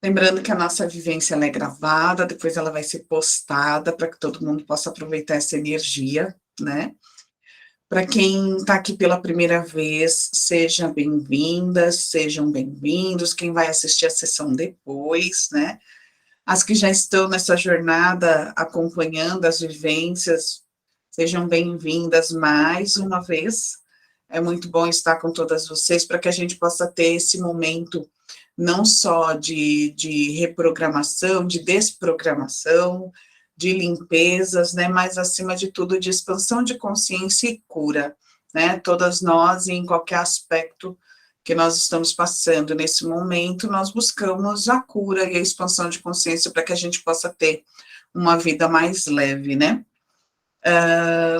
Lembrando que a nossa vivência ela é gravada, depois ela vai ser postada para que todo mundo possa aproveitar essa energia, né? Para quem está aqui pela primeira vez, sejam bem-vindas, sejam bem-vindos. Quem vai assistir a sessão depois, né? As que já estão nessa jornada acompanhando as vivências, sejam bem-vindas mais uma vez. É muito bom estar com todas vocês para que a gente possa ter esse momento não só de reprogramação, de desprogramação, de limpezas, né, mas acima de tudo de expansão de consciência e cura, né, todas nós em qualquer aspecto que nós estamos passando nesse momento, nós buscamos a cura e a expansão de consciência para que a gente possa ter uma vida mais leve, né.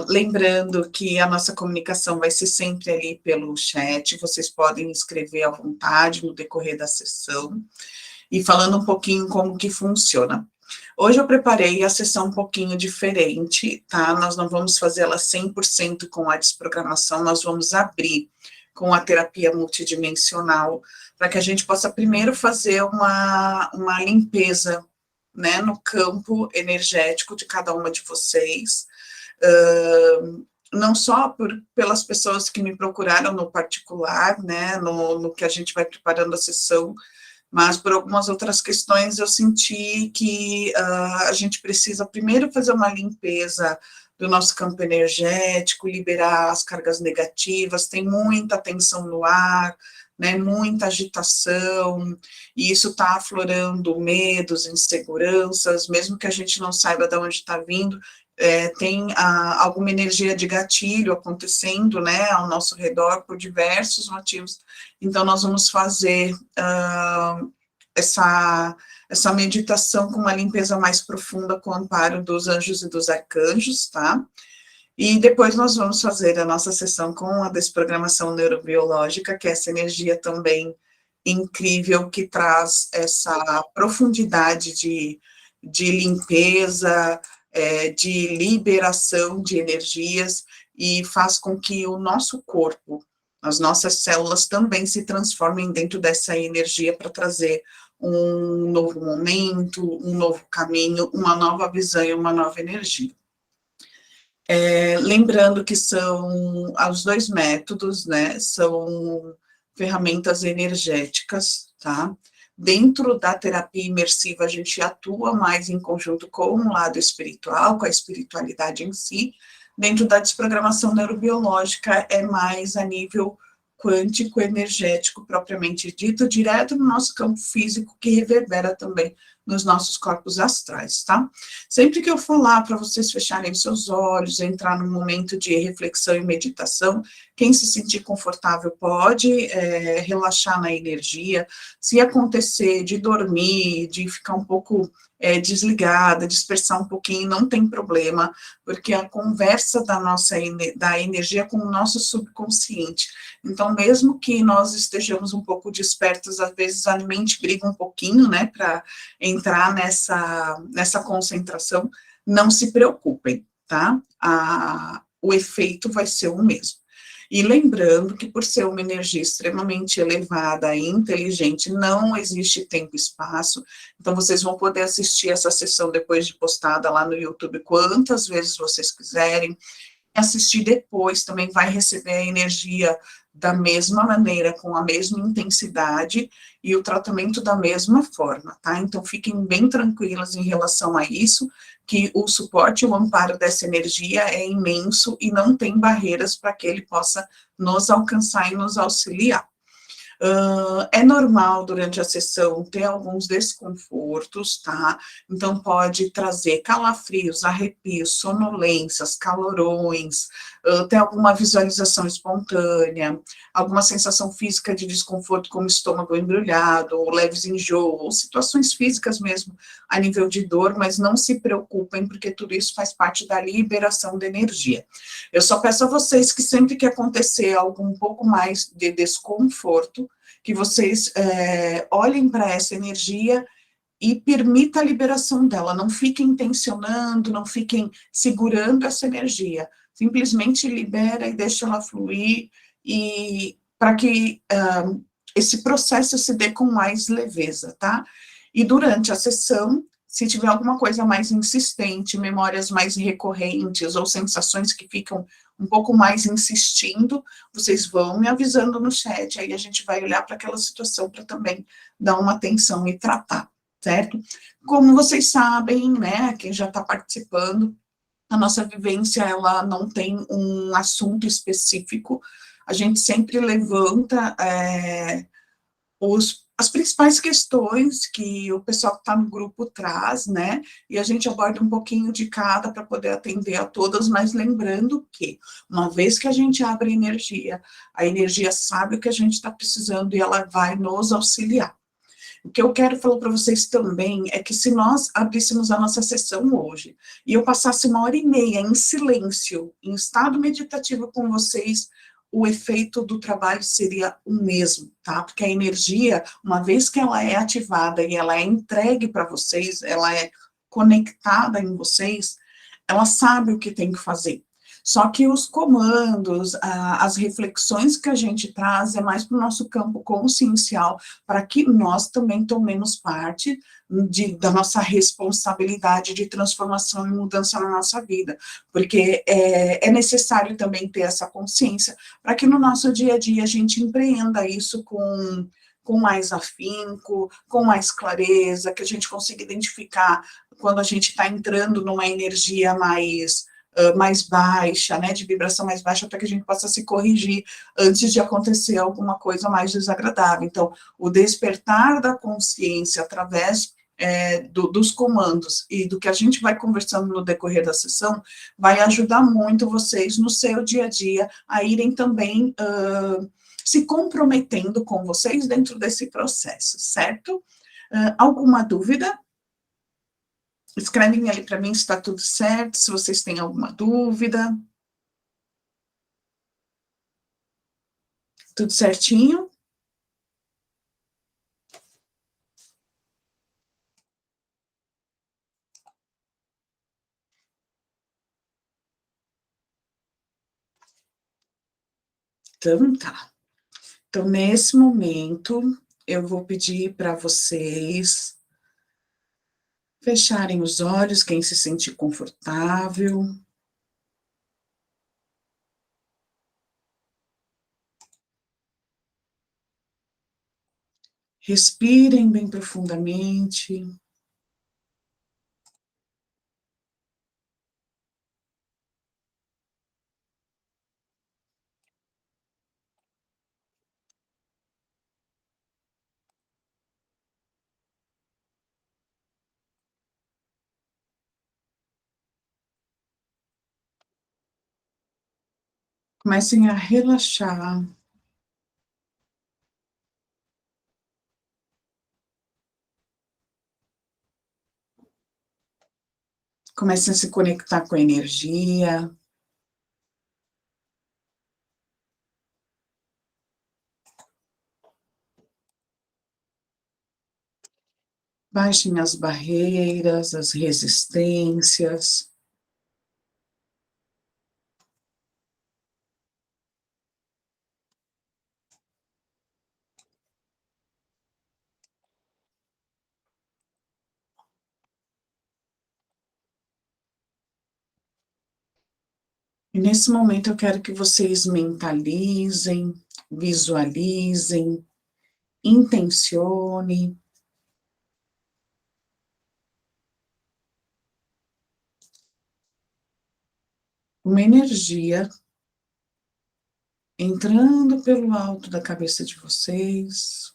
Lembrando que a nossa comunicação vai ser sempre ali pelo chat, vocês podem escrever à vontade no decorrer da sessão, e falando um pouquinho como que funciona. Hoje eu preparei a sessão um pouquinho diferente, tá? Nós não vamos fazer ela 100% com a desprogramação, nós vamos abrir com a terapia multidimensional, para que a gente possa primeiro fazer uma limpeza, né, no campo energético de cada uma de vocês, não só pelas pessoas que me procuraram no particular, né, no que a gente vai preparando a sessão, mas por algumas outras questões eu senti que a gente precisa primeiro fazer uma limpeza do nosso campo energético, liberar as cargas negativas, tem muita tensão no ar, né, muita agitação, e isso está aflorando medos, inseguranças, mesmo que a gente não saiba de onde está vindo, tem alguma energia de gatilho acontecendo, né, ao nosso redor por diversos motivos. Então, nós vamos fazer essa meditação com uma limpeza mais profunda com o amparo dos anjos e dos arcanjos, tá? E depois nós vamos fazer a nossa sessão com a desprogramação neurobiológica, que é essa energia também incrível que traz essa profundidade de limpeza, de liberação de energias, e faz com que o nosso corpo, as nossas células também se transformem dentro dessa energia para trazer um novo momento, um novo caminho, uma nova visão e uma nova energia. Lembrando que são os dois métodos, né, são ferramentas energéticas, tá? Dentro da terapia imersiva, a gente atua mais em conjunto com o lado espiritual, com a espiritualidade em si. Dentro da desprogramação neurobiológica, é mais a nível quântico, energético, propriamente dito, direto no nosso campo físico, que reverbera também nos nossos corpos astrais, tá? Sempre que eu falar para vocês fecharem seus olhos, entrar num momento de reflexão e meditação, quem se sentir confortável pode relaxar na energia. Se acontecer de dormir, de ficar um pouco desligada, dispersar um pouquinho, não tem problema, porque a conversa da energia com o nosso subconsciente. Então, mesmo que nós estejamos um pouco despertos, às vezes a mente briga um pouquinho, né, para entrar nessa concentração, não se preocupem, tá? O efeito vai ser o mesmo. E lembrando que por ser uma energia extremamente elevada e inteligente, não existe tempo e espaço, então vocês vão poder assistir essa sessão depois de postada lá no YouTube quantas vezes vocês quiserem, assistir depois também vai receber a energia da mesma maneira, com a mesma intensidade e o tratamento da mesma forma, tá? Então, fiquem bem tranquilas em relação a isso, que o suporte e o amparo dessa energia é imenso e não tem barreiras para que ele possa nos alcançar e nos auxiliar. É normal, durante a sessão, ter alguns desconfortos, tá? Então, pode trazer calafrios, arrepios, sonolências, calorões, ter alguma visualização espontânea, alguma sensação física de desconforto, como estômago embrulhado, ou leves enjoo, ou situações físicas mesmo, a nível de dor, mas não se preocupem, porque tudo isso faz parte da liberação da energia. Eu só peço a vocês que sempre que acontecer algo um pouco mais de desconforto, que vocês olhem para essa energia e permita a liberação dela, não fiquem tensionando, não fiquem segurando essa energia, simplesmente libera e deixa ela fluir, e para que esse processo se dê com mais leveza, tá? E durante a sessão, se tiver alguma coisa mais insistente, memórias mais recorrentes ou sensações que ficam um pouco mais insistindo, vocês vão me avisando no chat, aí a gente vai olhar para aquela situação para também dar uma atenção e tratar, certo? Como vocês sabem, né, quem já está participando, a nossa vivência, ela não tem um assunto específico, a gente sempre levanta as principais questões que o pessoal que está no grupo traz, né, e a gente aborda um pouquinho de cada para poder atender a todas, mas lembrando que, uma vez que a gente abre a energia sabe o que a gente está precisando e ela vai nos auxiliar. O que eu quero falar para vocês também é que se nós abríssemos a nossa sessão hoje e eu passasse 1h30 em silêncio, em estado meditativo com vocês, o efeito do trabalho seria o mesmo, tá? Porque a energia, uma vez que ela é ativada e ela é entregue para vocês, ela é conectada em vocês, ela sabe o que tem que fazer. Só que os comandos, as reflexões que a gente traz é mais para o nosso campo consciencial, para que nós também tomemos parte da nossa responsabilidade de transformação e mudança na nossa vida, porque é necessário também ter essa consciência, para que no nosso dia a dia a gente empreenda isso com mais afinco, com mais clareza, que a gente consiga identificar quando a gente está entrando numa energia mais baixa, né, de vibração mais baixa, para que a gente possa se corrigir antes de acontecer alguma coisa mais desagradável. Então, o despertar da consciência através dos comandos e do que a gente vai conversando no decorrer da sessão, vai ajudar muito vocês no seu dia a dia a irem também se comprometendo com vocês dentro desse processo, certo? Alguma dúvida? Escrevem ali para mim se está tudo certo, se vocês têm alguma dúvida. Tudo certinho? Então, tá. Então, nesse momento, eu vou pedir para vocês fecharem os olhos, quem se sentir confortável. Respirem bem profundamente. Comecem a relaxar. Comecem a se conectar com a energia. Baixem as barreiras, as resistências. E nesse momento eu quero que vocês mentalizem, visualizem, intencione uma energia entrando pelo alto da cabeça de vocês,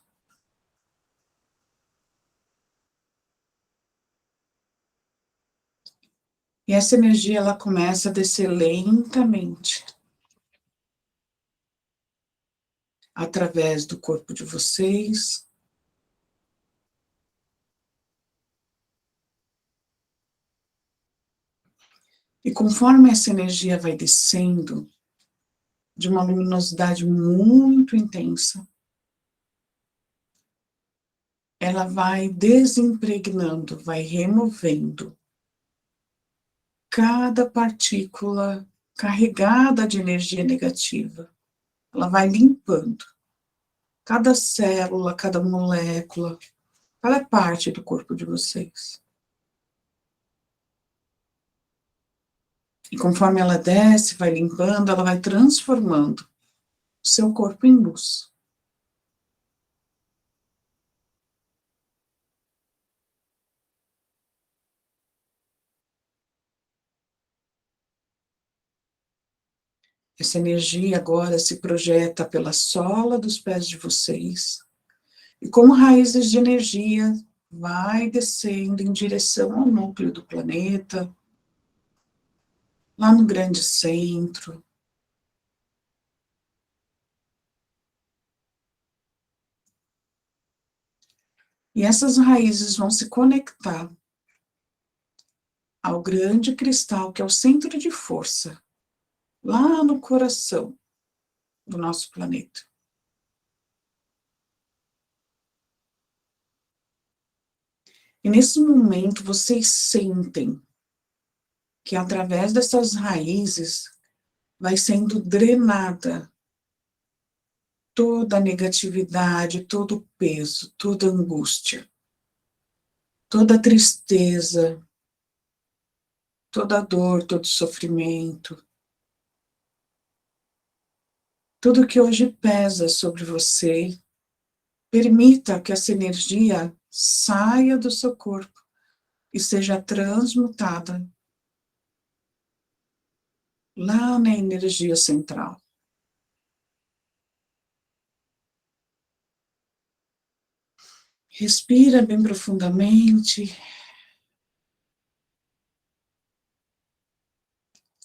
e essa energia ela começa a descer lentamente através do corpo de vocês, e conforme essa energia vai descendo de uma luminosidade muito intensa, ela vai desimpregnando, vai removendo cada partícula carregada de energia negativa. Ela vai limpando cada célula, cada molécula, Cada parte do corpo de vocês. E conforme ela desce, vai limpando, ela vai transformando o seu corpo em luz. Essa energia agora se projeta pela sola dos pés de vocês. E como raízes de energia, vai descendo em direção ao núcleo do planeta, lá no grande centro. E essas raízes vão se conectar ao grande cristal, que é o centro de força, lá no coração do nosso planeta. E nesse momento vocês sentem que através dessas raízes vai sendo drenada toda a negatividade, todo o peso, toda a angústia, toda a tristeza, toda a dor, todo o sofrimento, tudo que hoje pesa sobre você. Permita que essa energia saia do seu corpo e seja transmutada lá na energia central. Respira bem profundamente.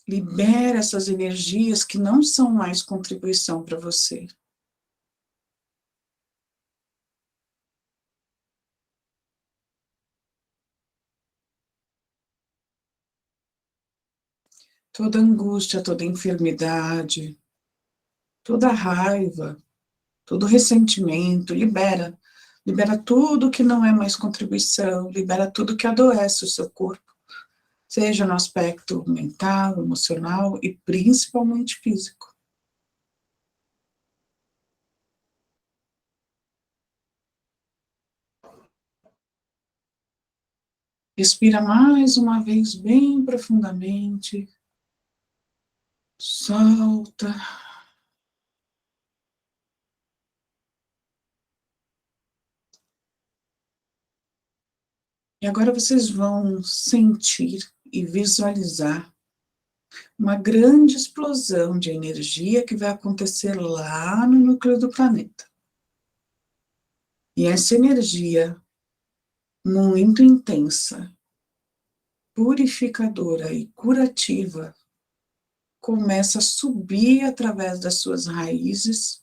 Libera essas energias que não são mais contribuição para você. Toda angústia, toda enfermidade, toda raiva, todo ressentimento, libera. Libera tudo que não é mais contribuição, libera tudo que adoece o seu corpo, seja no aspecto mental, emocional e principalmente físico. Respira mais uma vez bem profundamente. Solta. E agora vocês vão sentir e visualizar uma grande explosão de energia que vai acontecer lá no núcleo do planeta. E essa energia muito intensa, purificadora e curativa começa a subir através das suas raízes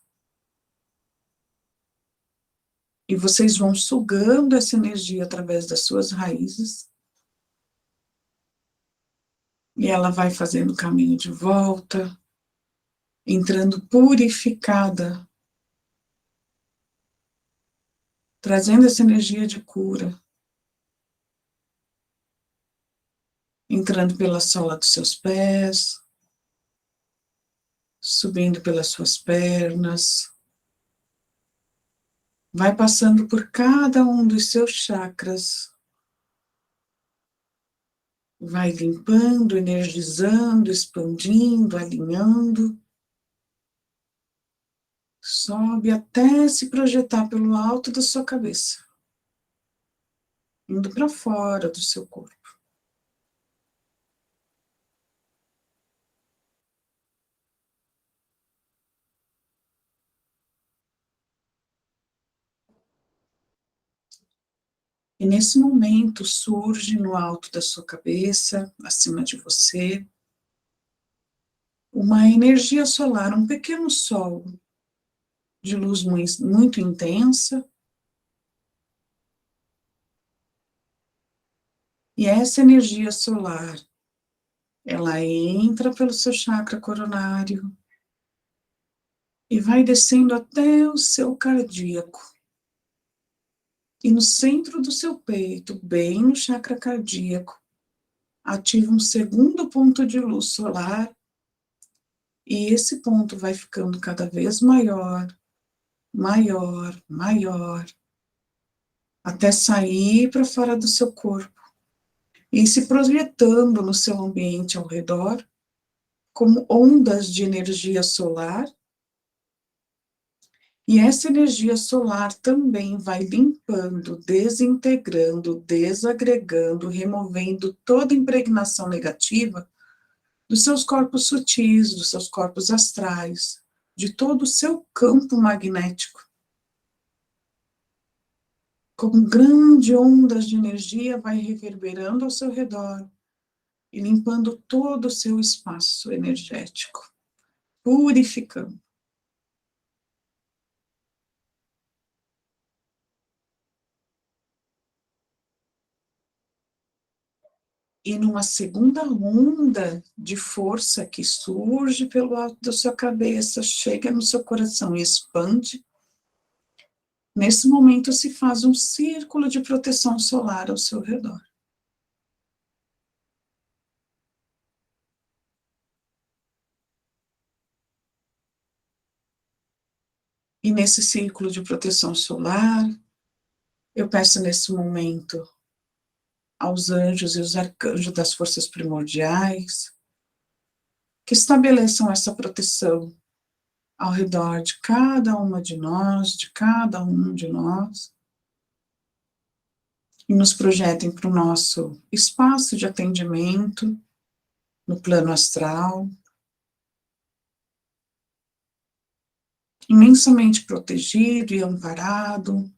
e vocês vão sugando essa energia através das suas raízes e ela vai fazendo o caminho de volta, entrando purificada, trazendo essa energia de cura, entrando pela sola dos seus pés, subindo pelas suas pernas, vai passando por cada um dos seus chakras, vai limpando, energizando, expandindo, alinhando, sobe até se projetar pelo alto da sua cabeça, indo para fora do seu corpo. E nesse momento surge no alto da sua cabeça, acima de você, uma energia solar, um pequeno sol de luz muito intensa. E essa energia solar, ela entra pelo seu chakra coronário e vai descendo até o seu cardíaco. E no centro do seu peito, bem no chakra cardíaco, ativa um segundo ponto de luz solar e esse ponto vai ficando cada vez maior, maior, maior, até sair para fora do seu corpo e se projetando no seu ambiente ao redor, como ondas de energia solar. E essa energia solar também vai limpando, desintegrando, desagregando, removendo toda impregnação negativa dos seus corpos sutis, dos seus corpos astrais, de todo o seu campo magnético. Como grande ondas de energia vai reverberando ao seu redor e limpando todo o seu espaço energético, purificando. E numa segunda onda de força que surge pelo alto da sua cabeça, chega no seu coração e expande, nesse momento se faz um círculo de proteção solar ao seu redor. E nesse círculo de proteção solar, eu peço nesse momento aos anjos e os arcanjos das forças primordiais que estabeleçam essa proteção ao redor de cada uma de nós, de cada um de nós, e nos projetem para o nosso espaço de atendimento no plano astral, imensamente protegido e amparado.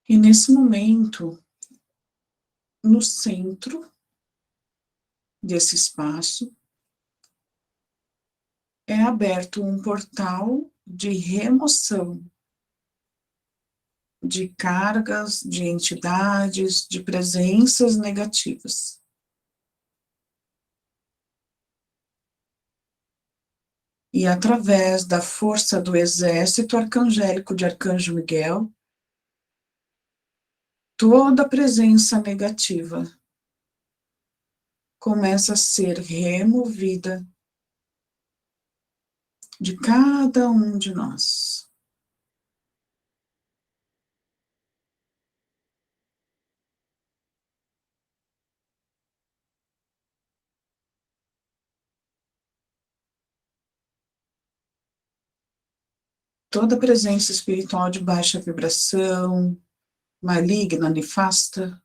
E nesse momento, no centro desse espaço, é aberto um portal de remoção de cargas, de entidades, de presenças negativas. E através da força do exército arcangélico de Arcanjo Miguel, toda presença negativa começa a ser removida de cada um de nós. Toda presença espiritual de baixa vibração, maligna, nefasta,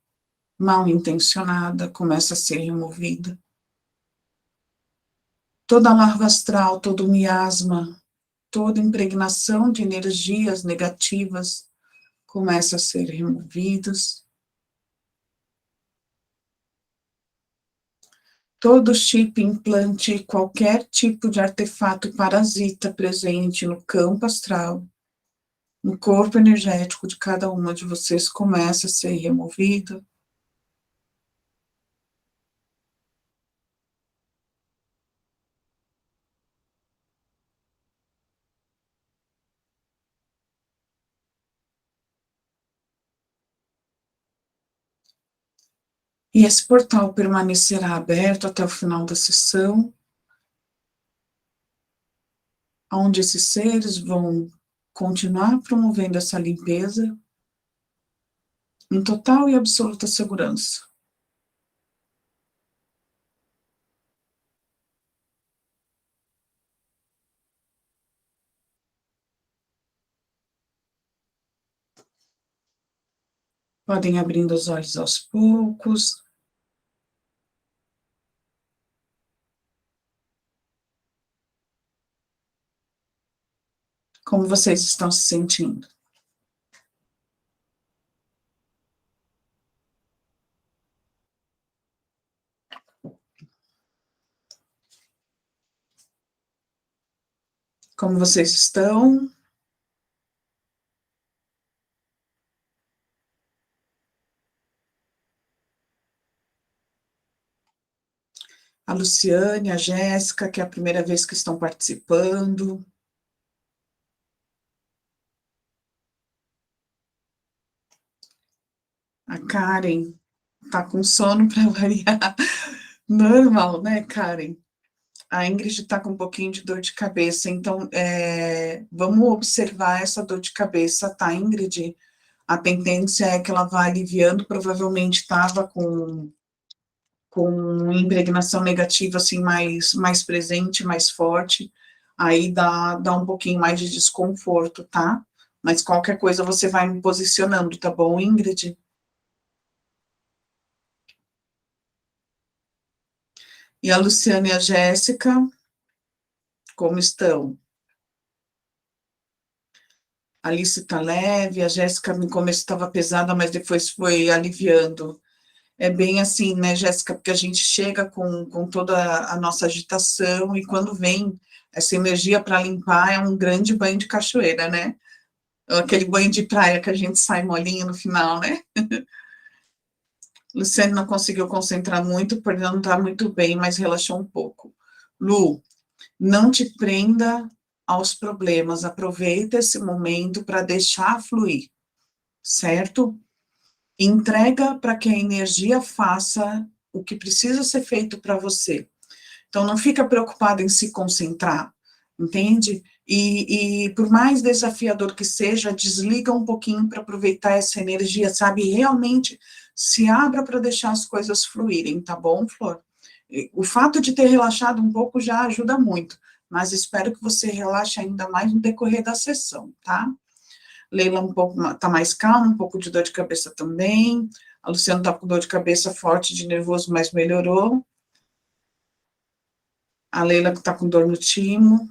mal intencionada, começa a ser removida. Toda larva astral, todo miasma, toda impregnação de energias negativas começa a ser removidas. Todo chip, implante, qualquer tipo de artefato parasita presente no campo astral, no corpo energético de cada uma de vocês começa a ser removido. E esse portal permanecerá aberto até o final da sessão, onde esses seres vão continuar promovendo essa limpeza em total e absoluta segurança. Podem abrindo os olhos aos poucos. Como vocês estão se sentindo? Como vocês estão? A Luciane, a Jéssica, que é a primeira vez que estão participando. A Karen tá com sono para variar. Normal, né, Karen? A Ingrid está com um pouquinho de dor de cabeça, então vamos observar essa dor de cabeça, tá, Ingrid? A tendência é que ela vá aliviando, provavelmente estava com impregnação negativa, assim, mais presente, mais forte, aí dá um pouquinho mais de desconforto, tá? Mas qualquer coisa você vai me posicionando, tá bom, Ingrid? E a Luciana e a Jéssica, como estão? A Alice tá leve, a Jéssica no começo estava pesada, mas depois foi aliviando. É bem assim, né, Jéssica, porque a gente chega com toda a nossa agitação e quando vem essa energia para limpar é um grande banho de cachoeira, né? Aquele banho de praia que a gente sai molinho no final, né? Luciane não conseguiu concentrar muito, porque não está muito bem, mas relaxou um pouco. Lu, não te prenda aos problemas, aproveita esse momento para deixar fluir, certo? Entrega para que a energia faça o que precisa ser feito para você. Então, não fica preocupado em se concentrar, entende? E por mais desafiador que seja, desliga um pouquinho para aproveitar essa energia, sabe? Realmente se abra para deixar as coisas fluírem, tá bom, Flor? O fato de ter relaxado um pouco já ajuda muito, mas espero que você relaxe ainda mais no decorrer da sessão, tá? Leila um pouco, tá mais calma, um pouco de dor de cabeça também. A Luciana tá com dor de cabeça forte, de nervoso, mas melhorou. A Leila está com dor no timo.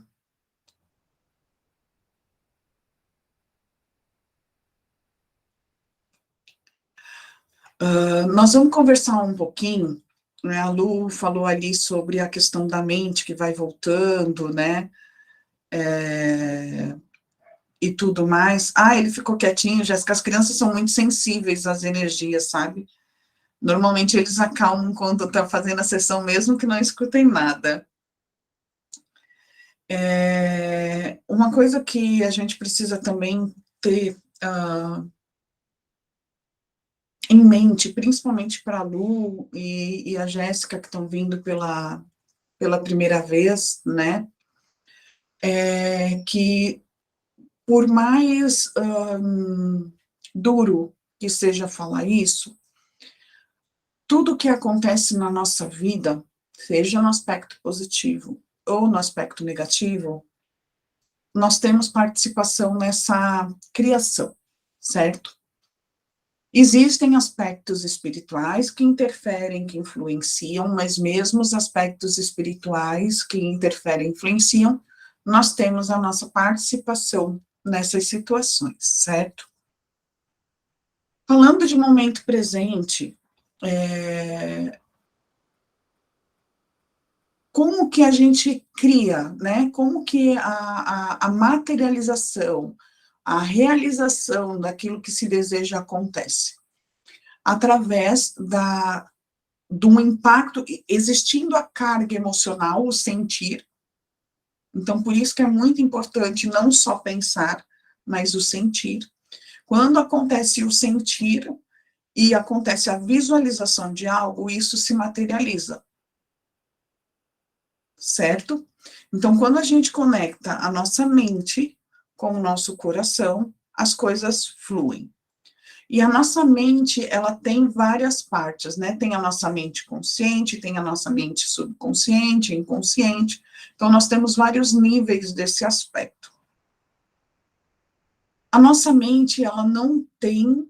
Nós vamos conversar um pouquinho, né? A Lu falou ali sobre a questão da mente que vai voltando, né? E tudo mais. Ah, ele ficou quietinho, Jéssica. As crianças são muito sensíveis às energias, sabe? Normalmente eles acalmam quando está fazendo a sessão, mesmo que não escutem nada. Uma coisa que a gente precisa também ter em mente, principalmente para a Lu e a Jéssica, que estão vindo pela primeira vez, né, que por mais duro que seja falar isso, tudo que acontece na nossa vida, seja no aspecto positivo ou no aspecto negativo, nós temos participação nessa criação, certo? Existem aspectos espirituais que interferem, que influenciam, mas mesmo os aspectos espirituais que interferem, influenciam, nós temos a nossa participação nessas situações, certo? Falando de momento presente, como que a gente cria, né? Como que a materialização, a realização daquilo que se deseja acontece? Através do impacto, existindo a carga emocional, o sentir. Então, por isso que é muito importante não só pensar, mas o sentir. Quando acontece o sentir e acontece a visualização de algo, isso se materializa, certo? Então, quando a gente conecta a nossa mente com o nosso coração, as coisas fluem. E a nossa mente, ela tem várias partes, né? Tem a nossa mente consciente, tem a nossa mente subconsciente, inconsciente. Então, nós temos vários níveis desse aspecto. A nossa mente, ela não tem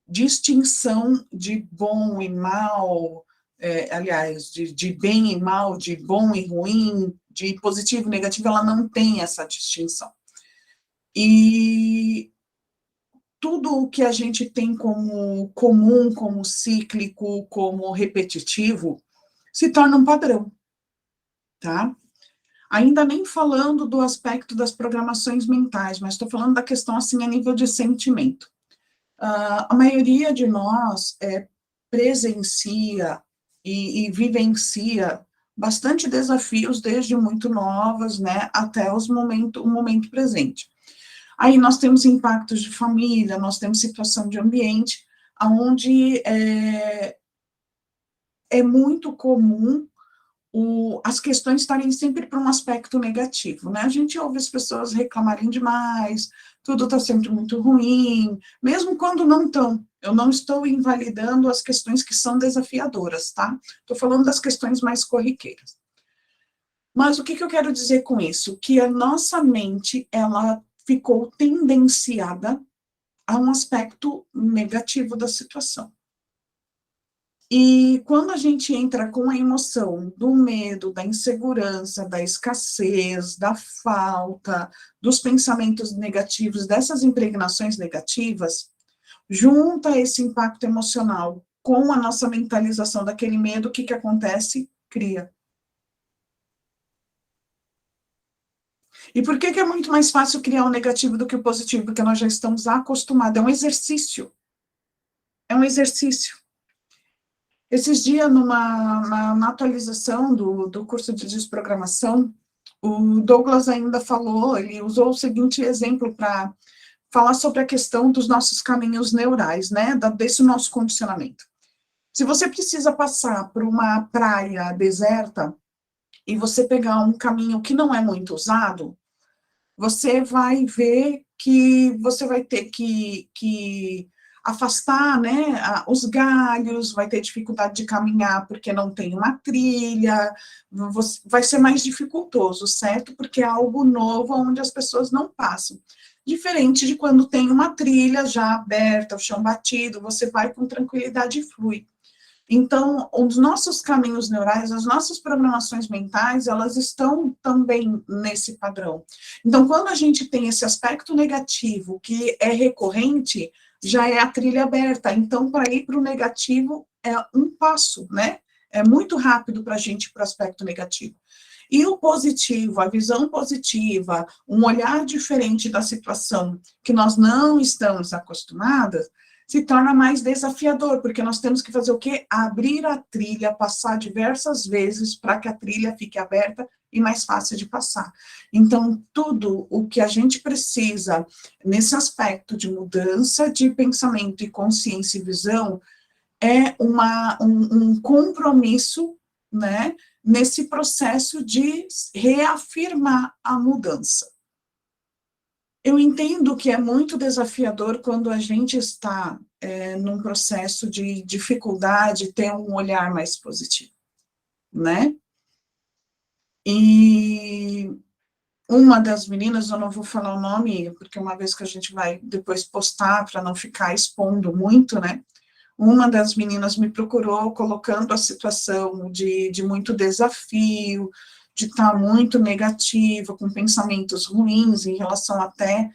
distinção de bom e mal, aliás, de bem e mal, de bom e ruim, de positivo e negativo, ela não tem essa distinção. E tudo o que a gente tem como comum, como cíclico, como repetitivo, se torna um padrão, tá? Ainda nem falando do aspecto das programações mentais, mas estou falando da questão, assim, a nível de sentimento. A maioria de nós presencia e vivencia bastante desafios desde muito novas, né, até o momento presente. Aí nós temos impactos de família, nós temos situação de ambiente, onde é muito comum as questões estarem sempre para um aspecto negativo, né? A gente ouve as pessoas reclamarem demais, tudo está sempre muito ruim, mesmo quando não estão. Eu não estou invalidando as questões que são desafiadoras, tá? Estou falando das questões mais corriqueiras. Mas o que eu quero dizer com isso? Que a nossa mente, ela ficou tendenciada a um aspecto negativo da situação. E quando a gente entra com a emoção do medo, da insegurança, da escassez, da falta, dos pensamentos negativos, dessas impregnações negativas, junta esse impacto emocional com a nossa mentalização daquele medo, o que acontece? Cria. E por que é muito mais fácil criar o negativo do que o positivo? Porque nós já estamos acostumados, é um exercício. É um exercício. Esses dias, na atualização do curso de desprogramação, o Douglas ainda falou, ele usou o seguinte exemplo para falar sobre a questão dos nossos caminhos neurais, né, desse nosso condicionamento. Se você precisa passar por uma praia deserta e você pegar um caminho que não é muito usado, você vai ver que você vai ter que afastar, né, os galhos, vai ter dificuldade de caminhar porque não tem uma trilha, vai ser mais dificultoso, certo? Porque é algo novo onde as pessoas não passam. Diferente de quando tem uma trilha já aberta, o chão batido, você vai com tranquilidade e flui. Então, os nossos caminhos neurais, as nossas programações mentais, elas estão também nesse padrão. Então, quando a gente tem esse aspecto negativo que é recorrente, já é a trilha aberta. Então, para ir para o negativo, é um passo, né? É muito rápido para a gente ir para o aspecto negativo. E o positivo, a visão positiva, um olhar diferente da situação que nós não estamos acostumadas, se torna mais desafiador, porque nós temos que fazer o quê? Abrir a trilha, passar diversas vezes para que a trilha fique aberta e mais fácil de passar. Então, tudo o que a gente precisa nesse aspecto de mudança de pensamento e consciência e visão é um compromisso, né, nesse processo de reafirmar a mudança. Eu entendo que é muito desafiador quando a gente está num processo de dificuldade, ter um olhar mais positivo, né? E uma das meninas, eu não vou falar o nome, porque uma vez que a gente vai depois postar, para não ficar expondo muito, né? Uma das meninas me procurou colocando a situação de muito desafio, de estar muito negativa, com pensamentos ruins em relação até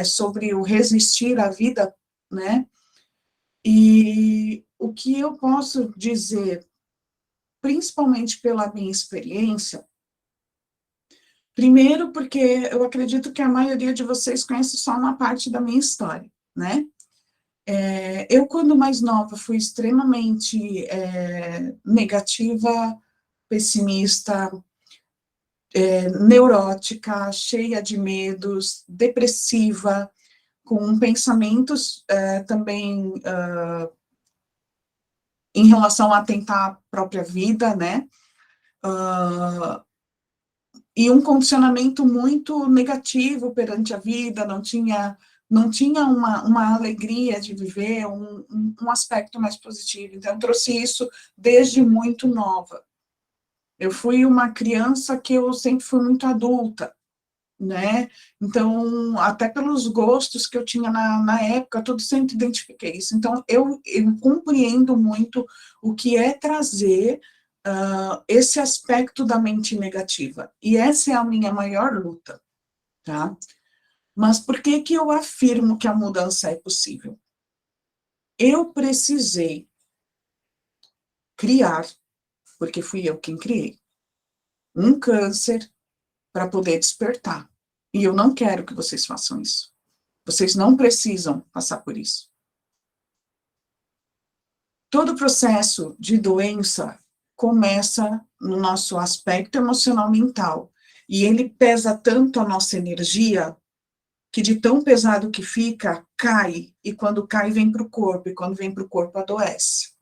sobre o resistir à vida, né? E o que eu posso dizer, principalmente pela minha experiência, primeiro porque eu acredito que a maioria de vocês conhece só uma parte da minha história, né? Eu, quando mais nova, fui extremamente negativa, pessimista, neurótica, cheia de medos, depressiva, com pensamentos também em relação a tentar a própria vida, né? E um condicionamento muito negativo perante a vida, não tinha uma alegria de viver, um aspecto mais positivo. Então, eu trouxe isso desde muito nova. Eu fui uma criança que eu sempre fui muito adulta, né? Então, até pelos gostos que eu tinha na época, tudo sempre identifiquei isso. Então, eu compreendo muito o que é trazer esse aspecto da mente negativa. E essa é a minha maior luta, tá? Mas por que que eu afirmo que a mudança é possível? Eu precisei criar, porque fui eu quem criei, um câncer para poder despertar. E eu não quero que vocês façam isso. Vocês não precisam passar por isso. Todo processo de doença começa no nosso aspecto emocional mental. E ele pesa tanto a nossa energia que de tão pesado que fica, cai, e quando cai, vem para o corpo, e quando vem para o corpo, adoece,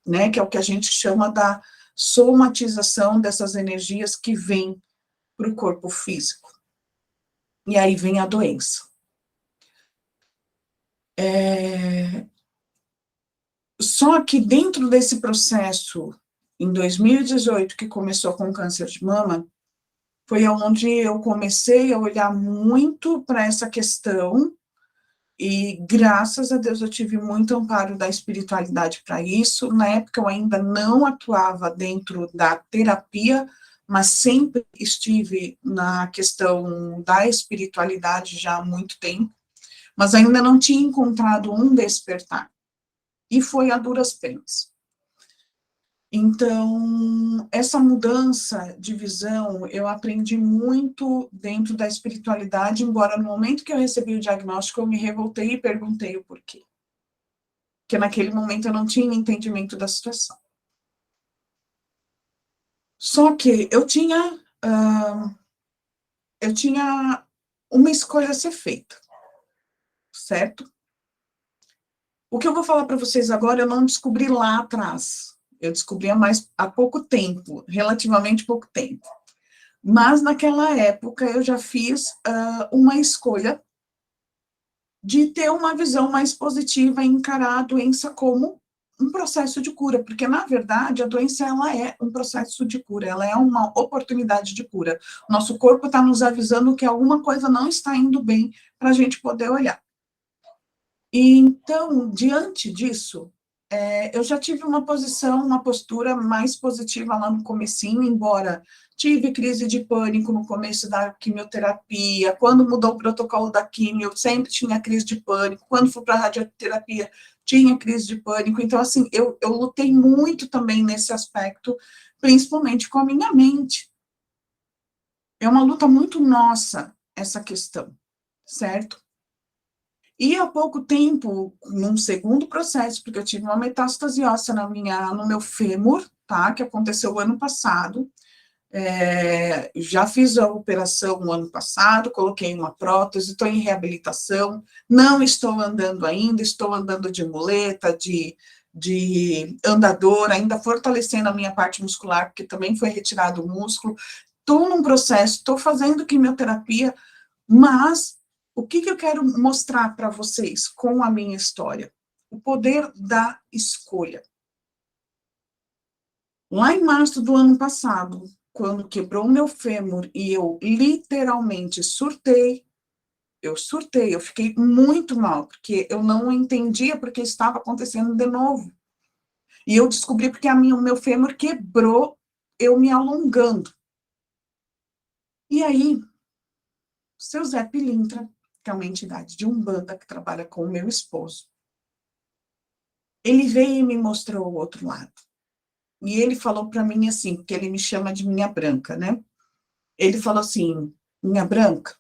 né? Que é o que a gente chama da somatização dessas energias que vêm para o corpo físico. E aí vem a doença. Só que dentro desse processo, em 2018, que começou com o câncer de mama, foi onde eu comecei a olhar muito para essa questão, e graças a Deus eu tive muito amparo da espiritualidade para isso. Na época eu ainda não atuava dentro da terapia, mas sempre estive na questão da espiritualidade já há muito tempo, mas ainda não tinha encontrado um despertar, e foi a duras penas. Então, essa mudança de visão, eu aprendi muito dentro da espiritualidade, embora no momento que eu recebi o diagnóstico, eu me revoltei e perguntei o porquê. Porque naquele momento eu não tinha entendimento da situação. Só que eu tinha uma escolha a ser feita, certo? O que eu vou falar para vocês agora, eu não descobri lá atrás. Eu descobri há pouco tempo, relativamente pouco tempo. Mas naquela época eu já fiz uma escolha de ter uma visão mais positiva e encarar a doença como um processo de cura, porque na verdade a doença ela é um processo de cura, ela é uma oportunidade de cura. Nosso corpo está nos avisando que alguma coisa não está indo bem para a gente poder olhar. E então, diante disso, eu já tive uma postura mais positiva lá no comecinho, embora tive crise de pânico no começo da quimioterapia, quando mudou o protocolo da quimio, eu sempre tinha crise de pânico, quando fui para a radioterapia, tinha crise de pânico, então, assim, eu lutei muito também nesse aspecto, principalmente com a minha mente. É uma luta muito nossa, essa questão, certo? E há pouco tempo, num segundo processo, porque eu tive uma metástase óssea no meu fêmur, tá? Que aconteceu o ano passado. Já fiz a operação no ano passado, coloquei uma prótese, estou em reabilitação, não estou andando ainda, estou andando de muleta, de andador, ainda fortalecendo a minha parte muscular, porque também foi retirado o músculo. Estou num processo, estou fazendo quimioterapia, mas o que eu quero mostrar para vocês com a minha história? O poder da escolha. Lá em março do ano passado, quando quebrou o meu fêmur e eu literalmente surtei, eu fiquei muito mal, porque eu não entendia porque estava acontecendo de novo. E eu descobri porque o meu fêmur quebrou, eu me alongando. E aí, seu Zé Pilintra, que é uma entidade de Umbanda que trabalha com o meu esposo, ele veio e me mostrou o outro lado. E ele falou para mim assim, porque ele me chama de minha branca, né? Ele falou assim, minha branca,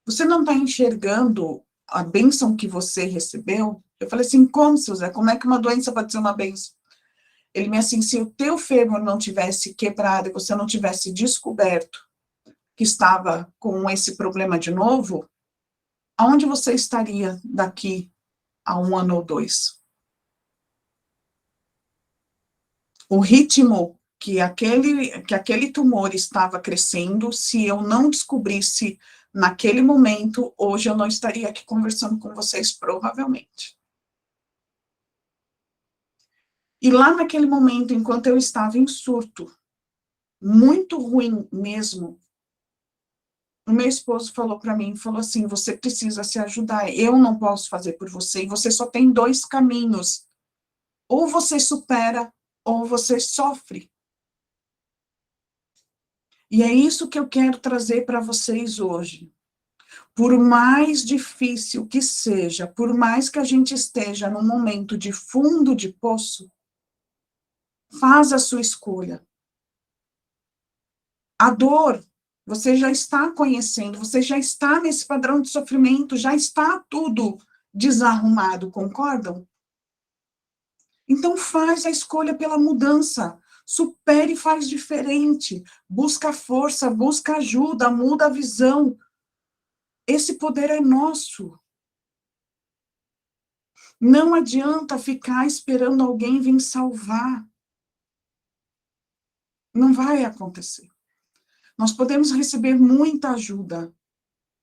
você não está enxergando a bênção que você recebeu? Eu falei assim, como, seu Zé? Como é que uma doença pode ser uma bênção? Ele me assim, se o teu fêmur não tivesse quebrado e você não tivesse descoberto que estava com esse problema de novo, aonde você estaria daqui a 1 ano ou 2? O ritmo que aquele tumor estava crescendo, se eu não descobrisse naquele momento, hoje eu não estaria aqui conversando com vocês, provavelmente. E lá naquele momento, enquanto eu estava em surto, muito ruim mesmo, o meu esposo falou para mim, falou assim, você precisa se ajudar, eu não posso fazer por você, e você só tem 2 caminhos, ou você supera, ou você sofre. E é isso que eu quero trazer para vocês hoje. Por mais difícil que seja, por mais que a gente esteja num momento de fundo de poço, faz a sua escolha. A dor, você já está conhecendo, você já está nesse padrão de sofrimento, já está tudo desarrumado, concordam? Então faz a escolha pela mudança, supere e faz diferente, busca força, busca ajuda, muda a visão. Esse poder é nosso. Não adianta ficar esperando alguém vir salvar. Não vai acontecer. Nós podemos receber muita ajuda,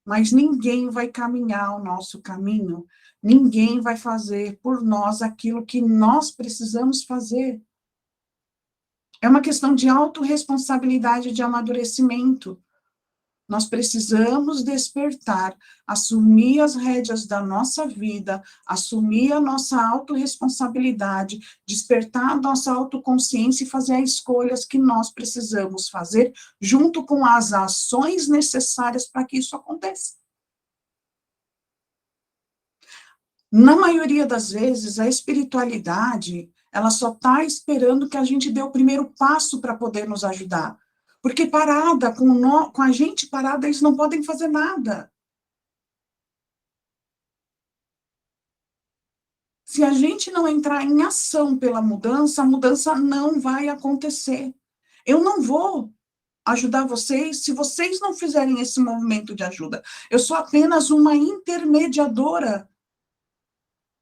mas ninguém vai caminhar o nosso caminho, ninguém vai fazer por nós aquilo que nós precisamos fazer. É uma questão de autorresponsabilidade, de amadurecimento. Nós precisamos despertar, assumir as rédeas da nossa vida, assumir a nossa autorresponsabilidade, despertar a nossa autoconsciência e fazer as escolhas que nós precisamos fazer, junto com as ações necessárias para que isso aconteça. Na maioria das vezes, a espiritualidade, ela só está esperando que a gente dê o primeiro passo para poder nos ajudar. Porque parada, com a gente parada, eles não podem fazer nada. Se a gente não entrar em ação pela mudança, a mudança não vai acontecer. Eu não vou ajudar vocês se vocês não fizerem esse movimento de ajuda. Eu sou apenas uma intermediadora,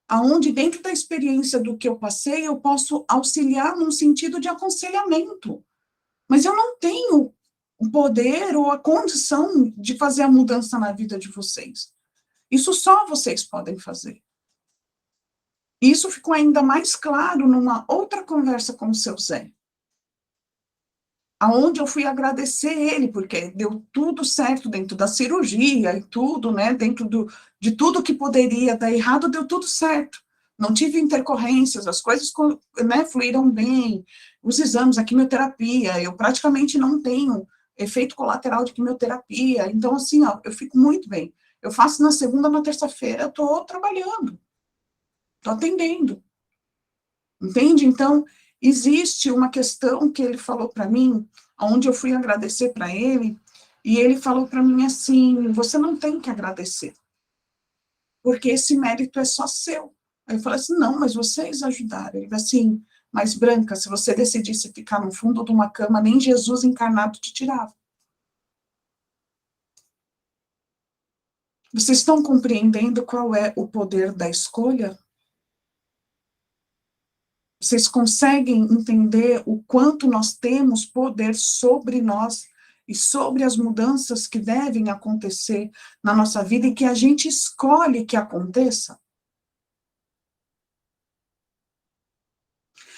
aonde dentro da experiência do que eu passei, eu posso auxiliar num sentido de aconselhamento. Mas eu não tenho o poder ou a condição de fazer a mudança na vida de vocês. Isso só vocês podem fazer. Isso ficou ainda mais claro numa outra conversa com o seu Zé, aonde eu fui agradecer ele, porque deu tudo certo dentro da cirurgia e tudo, né, dentro de tudo que poderia dar errado, deu tudo certo. Não tive intercorrências, as coisas, né, fluíram bem, os exames, a quimioterapia, eu praticamente não tenho efeito colateral de quimioterapia, então, assim, ó, eu fico muito bem. Eu faço na segunda, na terça-feira, eu estou trabalhando, estou atendendo, entende? Então, existe uma questão que ele falou para mim, onde eu fui agradecer para ele, e ele falou para mim assim, você não tem que agradecer, porque esse mérito é só seu. Aí eu falei assim, não, mas vocês ajudaram. Ele falou assim, mas Branca, se você decidisse ficar no fundo de uma cama, nem Jesus encarnado te tirava. Vocês estão compreendendo qual é o poder da escolha? Vocês conseguem entender o quanto nós temos poder sobre nós e sobre as mudanças que devem acontecer na nossa vida e que a gente escolhe que aconteça?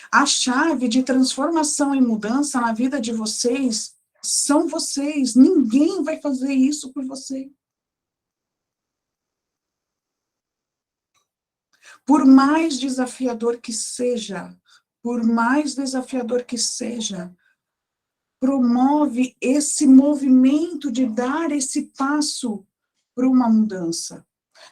A chave de transformação e mudança na vida de vocês são vocês. Ninguém vai fazer isso por você. Por mais desafiador que seja, por mais desafiador que seja, promove esse movimento de dar esse passo para uma mudança.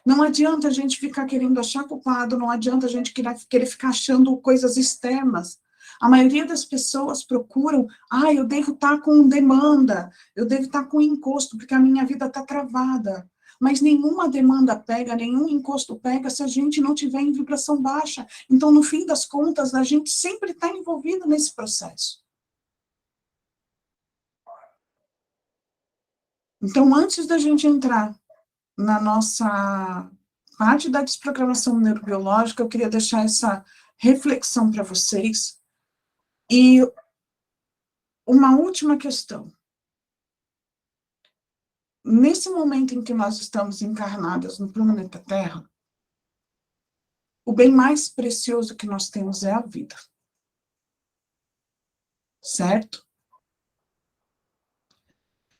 Não adianta a gente ficar querendo achar culpado, não adianta a gente querer ficar achando coisas externas. A maioria das pessoas procuram, eu devo estar com demanda, eu devo estar com encosto, porque a minha vida está travada. Mas nenhuma demanda pega, nenhum encosto pega se a gente não tiver em vibração baixa. Então, no fim das contas, a gente sempre está envolvido nesse processo. Então, antes da gente entrar na nossa parte da desprogramação neurobiológica, eu queria deixar essa reflexão para vocês. E uma última questão. Nesse momento em que nós estamos encarnadas no planeta Terra, o bem mais precioso que nós temos é a vida. Certo?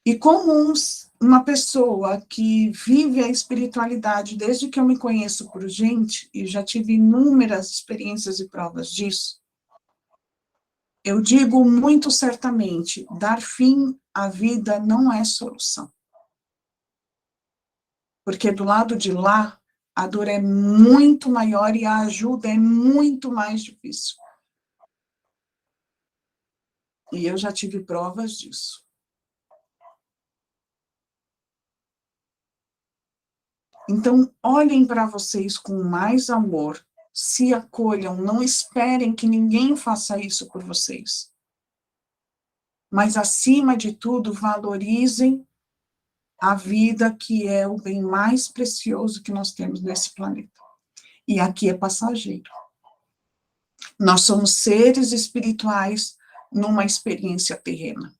E como uma pessoa que vive a espiritualidade desde que eu me conheço por gente, e já tive inúmeras experiências e provas disso, eu digo muito certamente, dar fim à vida não é solução. Porque do lado de lá, a dor é muito maior e a ajuda é muito mais difícil. E eu já tive provas disso. Então, olhem para vocês com mais amor, se acolham, não esperem que ninguém faça isso por vocês. Mas, acima de tudo, valorizem a vida que é o bem mais precioso que nós temos nesse planeta. E aqui é passageiro. Nós somos seres espirituais numa experiência terrena.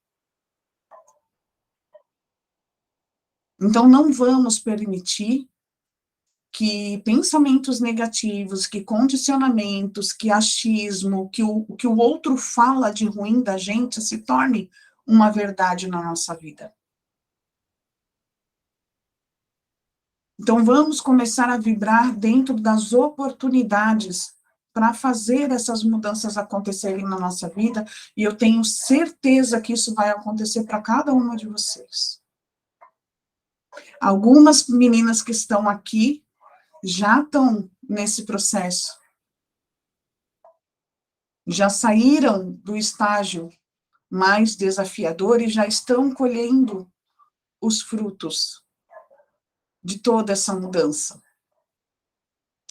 Então, não vamos permitir que pensamentos negativos, que condicionamentos, que achismo, que o outro fala de ruim da gente se torne uma verdade na nossa vida. Então, vamos começar a vibrar dentro das oportunidades para fazer essas mudanças acontecerem na nossa vida, e eu tenho certeza que isso vai acontecer para cada uma de vocês. Algumas meninas que estão aqui já estão nesse processo, já saíram do estágio mais desafiador e já estão colhendo os frutos de toda essa mudança,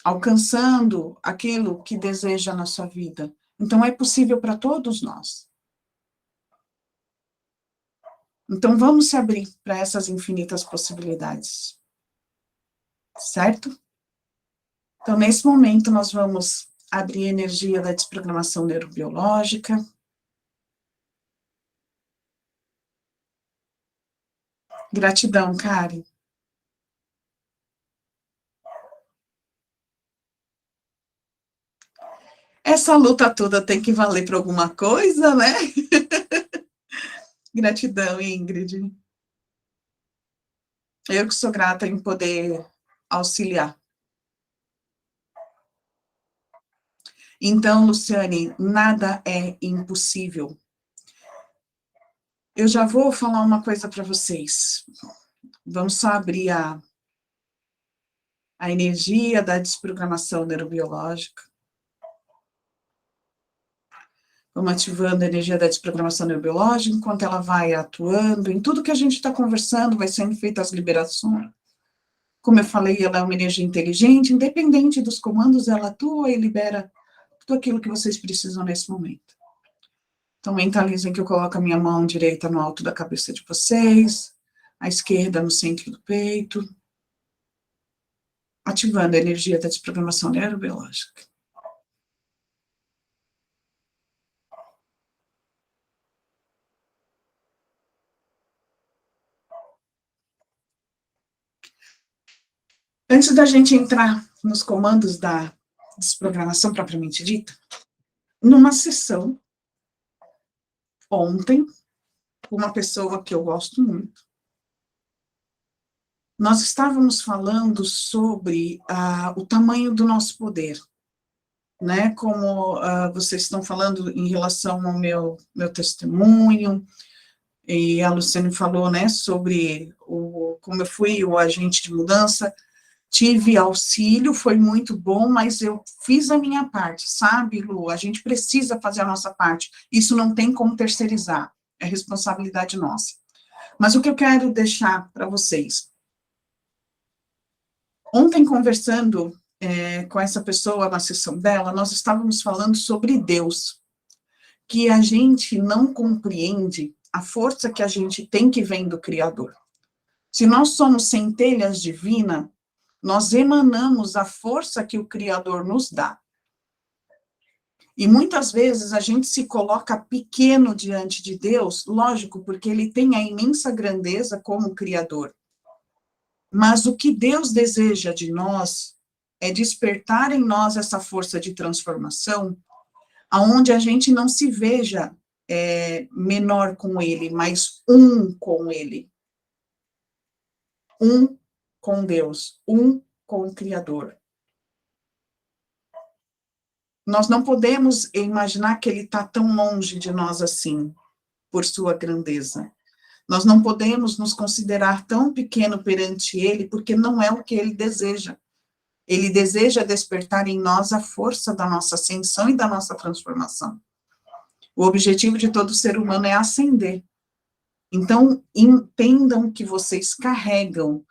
alcançando aquilo que deseja na sua vida. Então, é possível para todos nós. Então, vamos se abrir para essas infinitas possibilidades. Certo? Então, nesse momento, nós vamos abrir a energia da desprogramação neurobiológica. Gratidão, Karen. Essa luta toda tem que valer para alguma coisa, né? Gratidão, Ingrid. Eu que sou grata em poder auxiliar. Então, Luciane, nada é impossível. Eu já vou falar uma coisa para vocês. Vamos só abrir a energia da desprogramação neurobiológica. Vamos ativando a energia da desprogramação neurobiológica, enquanto ela vai atuando, em tudo que a gente está conversando, vai sendo feitas as liberações. Como eu falei, ela é uma energia inteligente, independente dos comandos, ela atua e libera tudo aquilo que vocês precisam nesse momento. Então, mentalizem que eu coloco a minha mão direita no alto da cabeça de vocês, a esquerda no centro do peito, ativando a energia da desprogramação neurobiológica. Antes da gente entrar nos comandos da desprogramação propriamente dita, numa sessão, ontem, com uma pessoa que eu gosto muito, nós estávamos falando sobre o tamanho do nosso poder, né, como vocês estão falando em relação ao meu testemunho, e a Luciane falou, né, sobre como eu fui o agente de mudança, tive auxílio, foi muito bom, mas eu fiz a minha parte, sabe, Lu? A gente precisa fazer a nossa parte, isso não tem como terceirizar, é responsabilidade nossa. Mas o que eu quero deixar para vocês, ontem conversando com essa pessoa na sessão dela, nós estávamos falando sobre Deus, que a gente não compreende a força que a gente tem que vem do Criador. Se nós somos centelhas divinas, nós emanamos a força que o Criador nos dá. E muitas vezes a gente se coloca pequeno diante de Deus, lógico, porque ele tem a imensa grandeza como Criador. Mas o que Deus deseja de nós é despertar em nós essa força de transformação, aonde a gente não se veja menor com ele, mas um com ele. Um com Deus, um com o Criador. Nós não podemos imaginar que ele está tão longe de nós assim, por sua grandeza. Nós não podemos nos considerar tão pequeno perante ele, porque não é o que ele deseja. Ele deseja despertar em nós a força da nossa ascensão e da nossa transformação. O objetivo de todo ser humano é ascender. Então, entendam que vocês carregam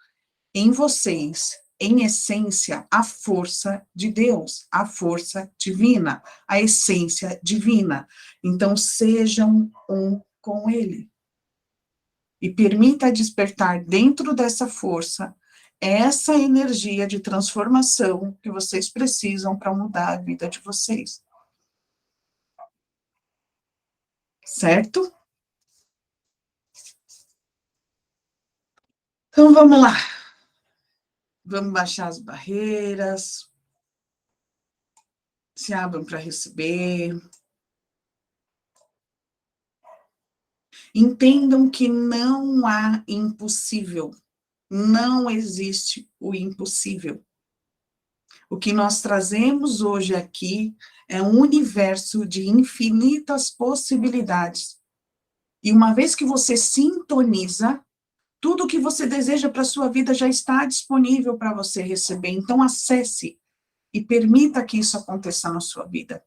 em vocês, em essência, a força de Deus, a força divina, a essência divina. Então, sejam um com Ele. e permita despertar dentro dessa força essa energia de transformação que vocês precisam para mudar a vida de vocês. Certo? Então, vamos lá. Vamos baixar as barreiras. Se abram para receber. Entendam que não há impossível. Não existe o impossível. O que nós trazemos hoje aqui é um universo de infinitas possibilidades. E uma vez que você sintoniza, tudo o que você deseja para a sua vida já está disponível para você receber. Então, acesse e permita que isso aconteça na sua vida.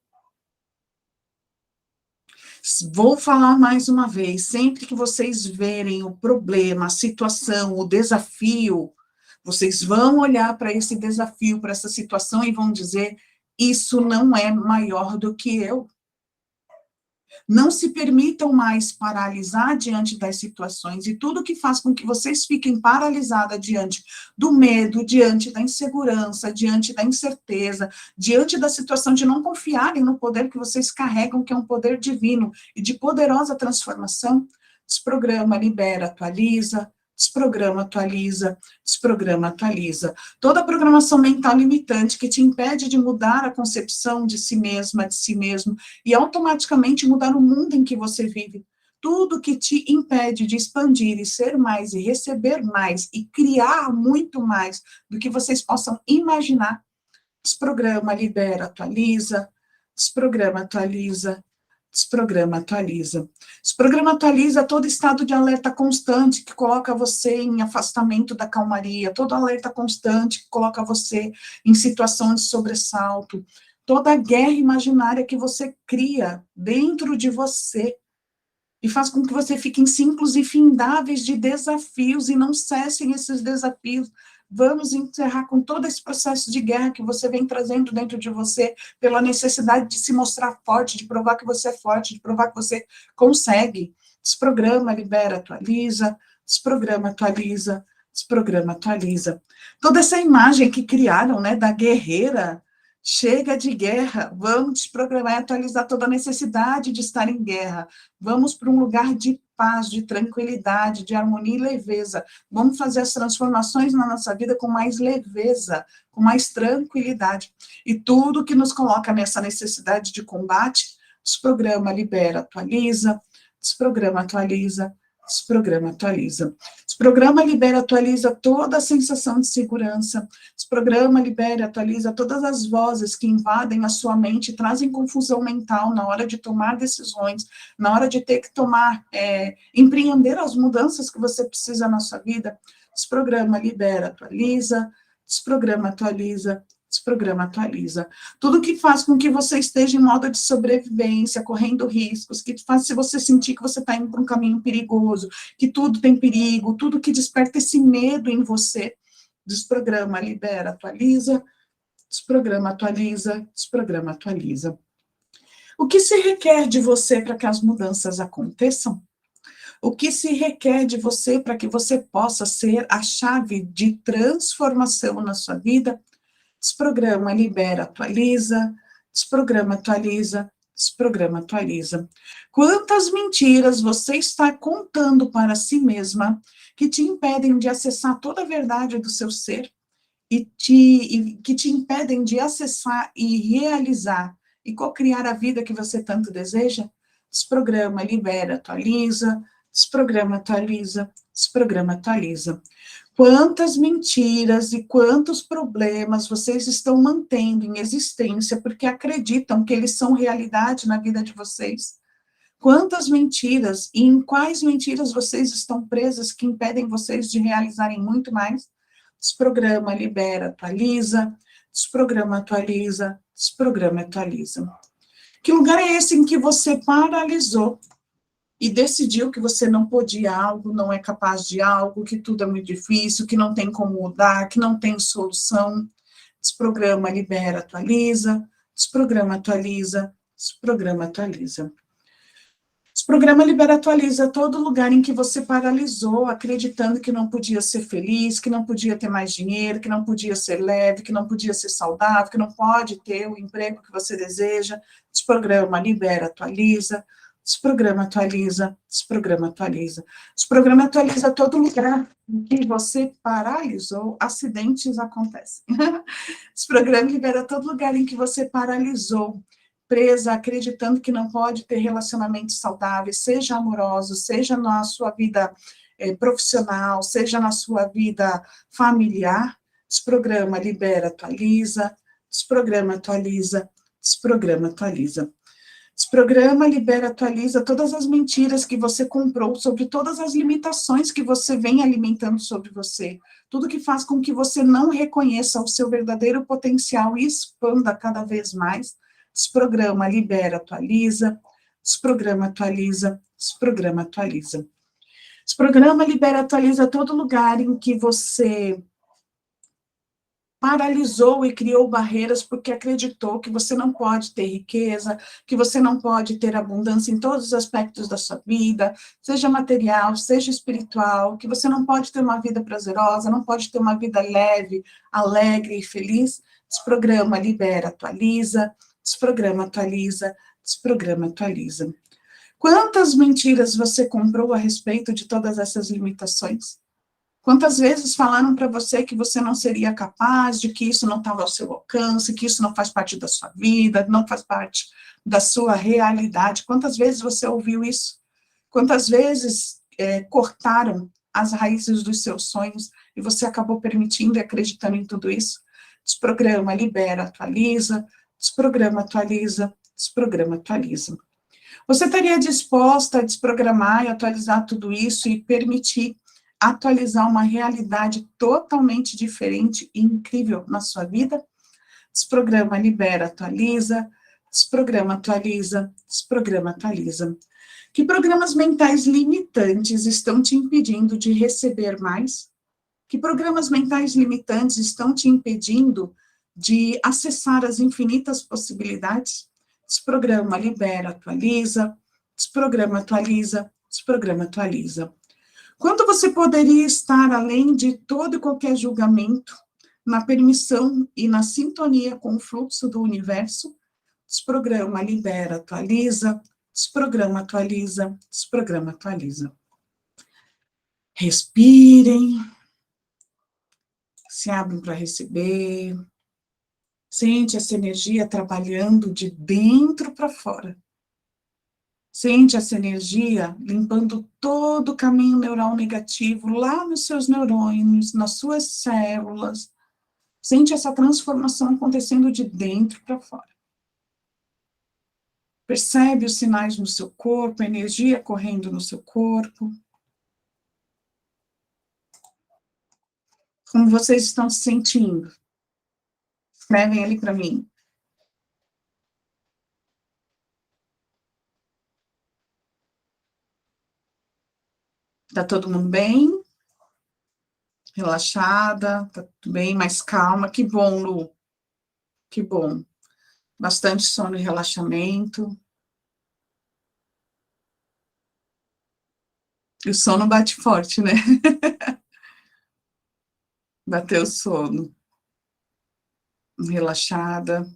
Vou falar mais uma vez, sempre que vocês verem o problema, a situação, o desafio, vocês vão olhar para esse desafio, para essa situação e vão dizer, isso não é maior do que eu. Não se permitam mais paralisar diante das situações, e tudo que faz com que vocês fiquem paralisadas diante do medo, diante da insegurança, diante da incerteza, diante da situação de não confiarem no poder que vocês carregam, que é um poder divino e de poderosa transformação, desprograma, libera, atualiza, desprograma, atualiza, desprograma, atualiza. Toda a programação mental limitante que te impede de mudar a concepção de si mesma, de si mesmo, e automaticamente mudar o mundo em que você vive. Tudo que te impede de expandir e ser mais e receber mais e criar muito mais do que vocês possam imaginar. Desprograma, libera, atualiza, desprograma, atualiza, desprograma, atualiza. Desprograma, atualiza todo estado de alerta constante que coloca você em afastamento da calmaria, todo alerta constante que coloca você em situação de sobressalto, toda a guerra imaginária que você cria dentro de você e faz com que você fique em ciclos infindáveis de desafios e não cessem esses desafios. Vamos encerrar com todo esse processo de guerra que você vem trazendo dentro de você, pela necessidade de se mostrar forte, de provar que você é forte, de provar que você consegue. Desprograma, libera, atualiza, desprograma, atualiza, desprograma, atualiza. Toda essa imagem que criaram, né, da guerreira, chega de guerra, vamos desprogramar e atualizar toda a necessidade de estar em guerra. Vamos para um lugar de paz, de tranquilidade, de harmonia e leveza. Vamos fazer as transformações na nossa vida com mais leveza, com mais tranquilidade. E tudo que nos coloca nessa necessidade de combate, desprograma, libera, atualiza, desprograma, atualiza, desprograma, atualiza. Desprograma, libera, atualiza toda a sensação de segurança. Desprograma, libera, atualiza todas as vozes que invadem a sua mente, trazem confusão mental na hora de tomar decisões, na hora de ter que tomar, empreender as mudanças que você precisa na sua vida. Desprograma, libera, atualiza, desprograma, atualiza, desprograma, atualiza. Tudo que faz com que você esteja em modo de sobrevivência, correndo riscos, que faz se você sentir que você está indo para um caminho perigoso, que tudo tem perigo, tudo que desperta esse medo em você, desprograma, libera, atualiza, desprograma, atualiza, desprograma, atualiza. O que se requer de você para que as mudanças aconteçam? O que se requer de você para que você possa ser a chave de transformação na sua vida? Desprograma, libera, atualiza, desprograma, atualiza, desprograma, atualiza. Quantas mentiras você está contando para si mesma que te impedem de acessar toda a verdade do seu ser e que te impedem de acessar e realizar e co-criar a vida que você tanto deseja? Desprograma, libera, atualiza, desprograma, atualiza, desprograma, atualiza. Quantas mentiras e quantos problemas vocês estão mantendo em existência porque acreditam que eles são realidade na vida de vocês? Quantas mentiras e em quais mentiras vocês estão presas que impedem vocês de realizarem muito mais? Desprograma, libera, atualiza, desprograma, atualiza, desprograma, atualiza. Que lugar é esse em que você paralisou e decidiu que você não podia algo, não é capaz de algo, que tudo é muito difícil, que não tem como mudar, que não tem solução? Desprograma, libera, atualiza, desprograma, atualiza, desprograma, atualiza. Desprograma, libera, atualiza todo lugar em que você paralisou, acreditando que não podia ser feliz, que não podia ter mais dinheiro, que não podia ser leve, que não podia ser saudável, que não pode ter o emprego que você deseja. Desprograma, libera, atualiza. Desprograma, atualiza. Desprograma, atualiza. Desprograma, atualiza todo lugar em que você paralisou, acidentes acontecem. Desprograma, libera todo lugar em que você paralisou, presa, acreditando que não pode ter relacionamentos saudáveis, seja amoroso, seja na sua vida profissional, seja na sua vida familiar. Desprograma, libera, atualiza. Desprograma, atualiza. Desprograma, atualiza. Desprograma, libera, atualiza todas as mentiras que você comprou, sobre todas as limitações que você vem alimentando sobre você, tudo que faz com que você não reconheça o seu verdadeiro potencial e expanda cada vez mais. Desprograma, libera, atualiza. Desprograma, atualiza. Desprograma, atualiza. Desprograma, libera, atualiza todo lugar em que você paralisou e criou barreiras porque acreditou que você não pode ter riqueza, que você não pode ter abundância em todos os aspectos da sua vida, seja material, seja espiritual, que você não pode ter uma vida prazerosa, não pode ter uma vida leve, alegre e feliz. Desprograma, libera, atualiza. Desprograma, atualiza. Desprograma, atualiza. Quantas mentiras você comprou a respeito de todas essas limitações? Quantas vezes falaram para você que você não seria capaz, de que isso não estava ao seu alcance, que isso não faz parte da sua vida, não faz parte da sua realidade? Quantas vezes você ouviu isso? Quantas vezes cortaram as raízes dos seus sonhos e você acabou permitindo e acreditando em tudo isso? Desprograma, libera, atualiza. Desprograma, atualiza. Desprograma, atualiza. Você estaria disposta a desprogramar e atualizar tudo isso e permitir atualizar uma realidade totalmente diferente e incrível na sua vida? Desprograma, libera, atualiza. Desprograma, atualiza. Desprograma, atualiza. Que programas mentais limitantes estão te impedindo de receber mais? Que programas mentais limitantes estão te impedindo de acessar as infinitas possibilidades? Desprograma, libera, atualiza. Desprograma, atualiza. Desprograma, atualiza. Quanto você poderia estar além de todo e qualquer julgamento, na permissão e na sintonia com o fluxo do universo? Desprograma, libera, atualiza. Desprograma, atualiza. Desprograma, atualiza. Respirem. Se abrem para receber. Sente essa energia trabalhando de dentro para fora. Sente essa energia limpando todo o caminho neural negativo lá nos seus neurônios, nas suas células. Sente essa transformação acontecendo de dentro para fora. Percebe os sinais no seu corpo, a energia correndo no seu corpo. Como vocês estão se sentindo? Escrevem ali para mim. Tá todo mundo bem? Relaxada? Tá tudo bem? Mais calma? Que bom, Lu. Que bom. Bastante sono e relaxamento. E o sono bate forte, né? Bateu o sono. Relaxada.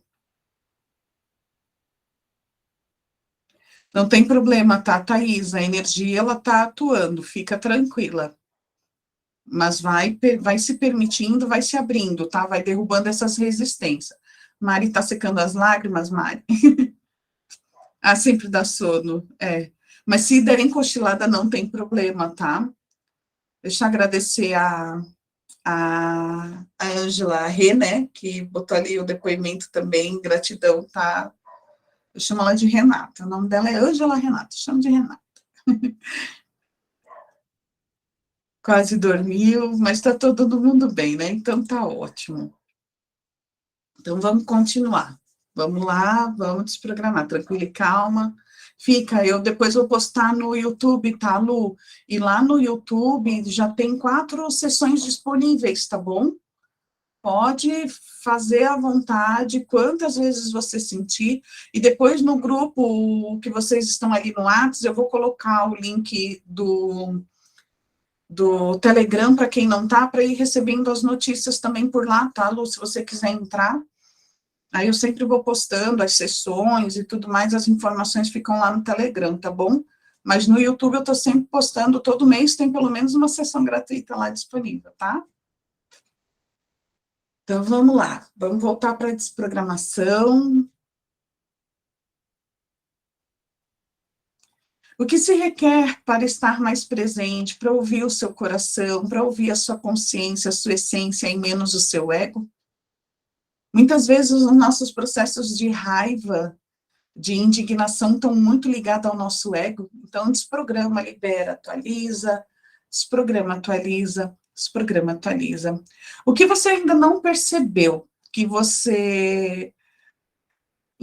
Não tem problema, tá, Thaís? A energia, ela tá atuando, fica tranquila. Mas vai se permitindo, vai se abrindo, tá? Vai derrubando essas resistências. Mari tá secando as lágrimas, Mari. Ah, sempre dá sono, é. Mas se derem cochilada, não tem problema, tá? Deixa eu agradecer a Ângela Rê, né, que botou ali o depoimento também, gratidão, tá? Eu chamo ela de Renata, o nome dela é Ângela Renata, chamo de Renata. Quase dormiu, mas tá todo mundo bem, né? Então tá ótimo. Então vamos continuar. Vamos lá, vamos desprogramar, tranquilo e calma. Fica, eu depois vou postar no YouTube, tá, Lu? E lá no YouTube já tem 4 sessões disponíveis, tá bom? Pode fazer à vontade, quantas vezes você sentir, e depois no grupo que vocês estão ali no WhatsApp, eu vou colocar o link do Telegram para quem não tá, para ir recebendo as notícias também por lá, tá, Lu? Se você quiser entrar, aí eu sempre vou postando as sessões e tudo mais, as informações ficam lá no Telegram, tá bom? Mas no YouTube eu tô sempre postando, todo mês tem pelo menos uma sessão gratuita lá disponível, tá? Então, vamos lá, vamos voltar para a desprogramação. O que se requer para estar mais presente, para ouvir o seu coração, para ouvir a sua consciência, a sua essência e menos o seu ego? Muitas vezes os nossos processos de raiva, de indignação estão muito ligados ao nosso ego. Então, desprograma, libera, atualiza, desprograma, atualiza, desprograma, atualiza. O que você ainda não percebeu, que você...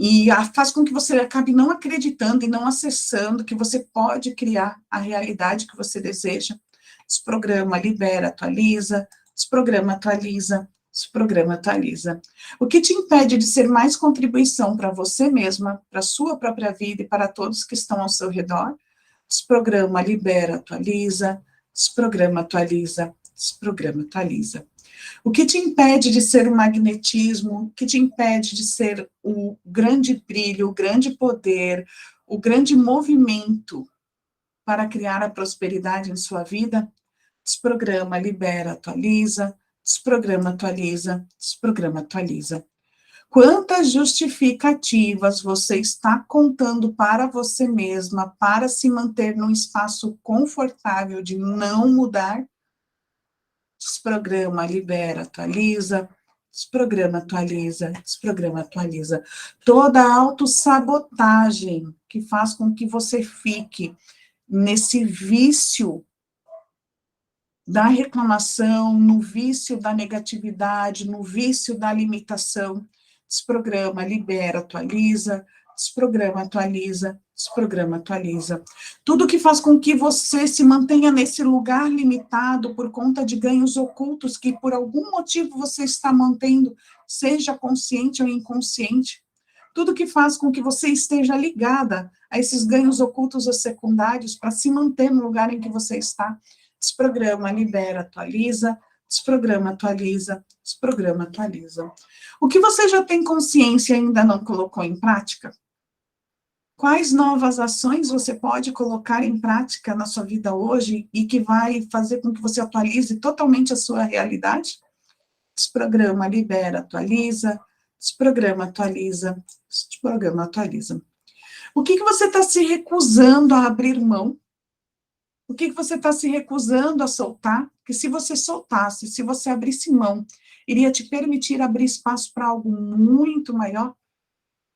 E faz com que você acabe não acreditando e não acessando que você pode criar a realidade que você deseja. Desprograma, libera, atualiza, desprograma, atualiza, desprograma, atualiza. O que te impede de ser mais contribuição para você mesma, para a sua própria vida e para todos que estão ao seu redor? Desprograma, libera, atualiza, desprograma, atualiza, desprograma, atualiza. O que te impede de ser o magnetismo, o que te impede de ser o grande brilho, o grande poder, o grande movimento para criar a prosperidade em sua vida? Desprograma, libera, atualiza, desprograma, atualiza, desprograma, atualiza. Quantas justificativas você está contando para você mesma para se manter num espaço confortável de não mudar? Desprograma, libera, atualiza, desprograma, atualiza, desprograma, atualiza. Toda a autossabotagem que faz com que você fique nesse vício da reclamação, no vício da negatividade, no vício da limitação. Desprograma, libera, atualiza, desprograma, atualiza, desprograma, atualiza. Tudo que faz com que você se mantenha nesse lugar limitado por conta de ganhos ocultos que por algum motivo você está mantendo, seja consciente ou inconsciente. Tudo que faz com que você esteja ligada a esses ganhos ocultos ou secundários para se manter no lugar em que você está. Desprograma, libera, atualiza, desprograma, atualiza, desprograma, atualiza. O que você já tem consciência e ainda não colocou em prática? Quais novas ações você pode colocar em prática na sua vida hoje e que vai fazer com que você atualize totalmente a sua realidade? Desprograma, libera, atualiza, desprograma, atualiza, desprograma, atualiza. O que você está se recusando a abrir mão? O que você está se recusando a soltar? Que se você soltasse, se você abrisse mão, iria te permitir abrir espaço para algo muito maior?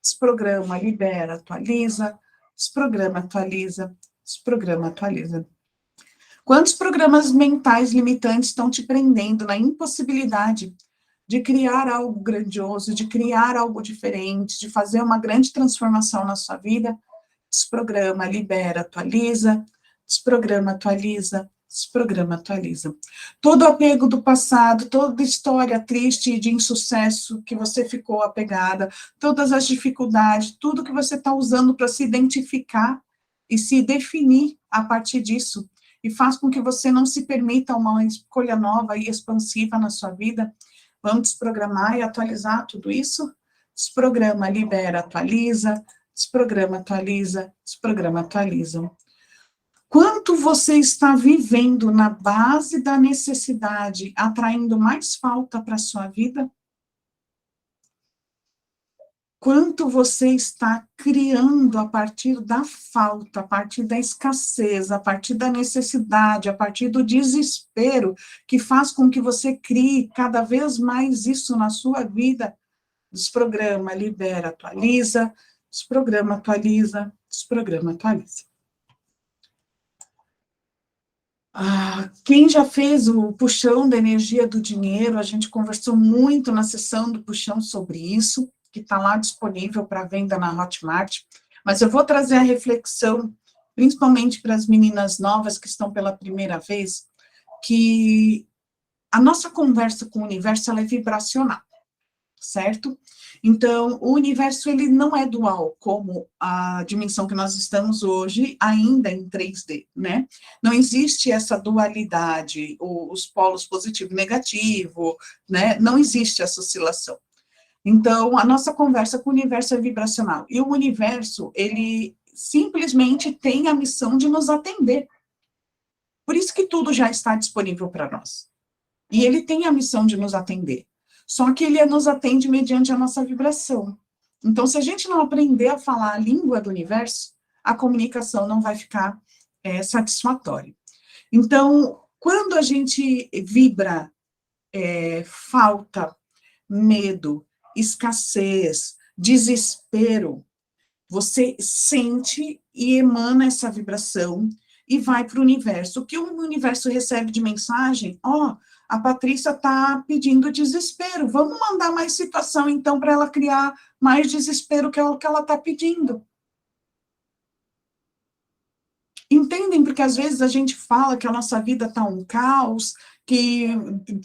Desprograma, libera, atualiza, desprograma, atualiza, desprograma, atualiza. Quantos programas mentais limitantes estão te prendendo na impossibilidade de criar algo grandioso, de criar algo diferente, de fazer uma grande transformação na sua vida? Desprograma, libera, atualiza, desprograma, atualiza, desprograma, atualiza. Todo apego do passado, toda história triste de insucesso que você ficou apegada, todas as dificuldades, tudo que você está usando para se identificar e se definir a partir disso, e faz com que você não se permita uma escolha nova e expansiva na sua vida. Vamos desprogramar e atualizar tudo isso? Desprograma, libera, atualiza, desprograma, atualiza, desprograma, atualiza. Quanto você está vivendo na base da necessidade, atraindo mais falta para a sua vida? Quanto você está criando a partir da falta, a partir da escassez, a partir da necessidade, a partir do desespero, que faz com que você crie cada vez mais isso na sua vida? Desprograma, libera, atualiza, desprograma, atualiza, desprograma, atualiza. Quem já fez o puxão da energia do dinheiro, a gente conversou muito na sessão do puxão sobre isso, que está lá disponível para venda na Hotmart, mas eu vou trazer a reflexão, principalmente para as meninas novas que estão pela primeira vez, que a nossa conversa com o universo, ela é vibracional, certo? Então, o universo, ele não é dual, como a dimensão que nós estamos hoje, ainda em 3D, né? Não existe essa dualidade, os polos positivo e negativo, né? Não existe essa oscilação. Então, a nossa conversa com o universo é vibracional. E o universo, ele simplesmente tem a missão de nos atender. Por isso que tudo já está disponível para nós. E ele tem a missão de nos atender. Só que ele nos atende mediante a nossa vibração. Então, se a gente não aprender a falar a língua do universo, a comunicação não vai ficar satisfatória. Então, quando a gente vibra falta, medo, escassez, desespero, você sente e emana essa vibração e vai para o universo. O que o universo recebe de mensagem? Ó, a Patrícia está pedindo desespero, vamos mandar mais situação, então, para ela criar mais desespero que é o que ela está pedindo. Entendem? Porque às vezes a gente fala que a nossa vida está um caos, que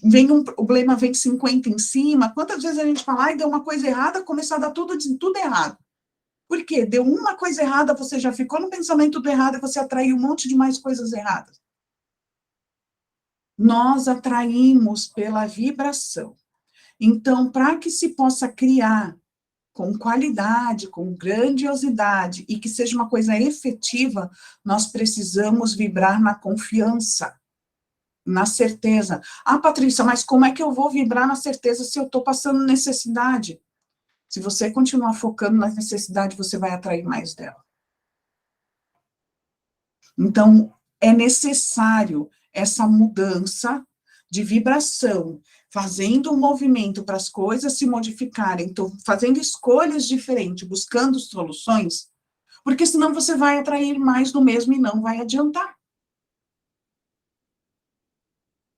vem um problema, vem 50 em cima. Quantas vezes a gente fala, ai, deu uma coisa errada, começou a dar tudo errado. Por quê? Deu uma coisa errada, você já ficou no pensamento do errado e você atraiu um monte de mais coisas erradas. Nós atraímos pela vibração. Então, para que se possa criar com qualidade, com grandiosidade, e que seja uma coisa efetiva, nós precisamos vibrar na confiança, na certeza. Ah, Patrícia, mas como é que eu vou vibrar na certeza se eu estou passando necessidade? Se você continuar focando na necessidade, você vai atrair mais dela. Então, é necessário essa mudança de vibração, fazendo um movimento para as coisas se modificarem, então, fazendo escolhas diferentes, buscando soluções, porque senão você vai atrair mais do mesmo e não vai adiantar.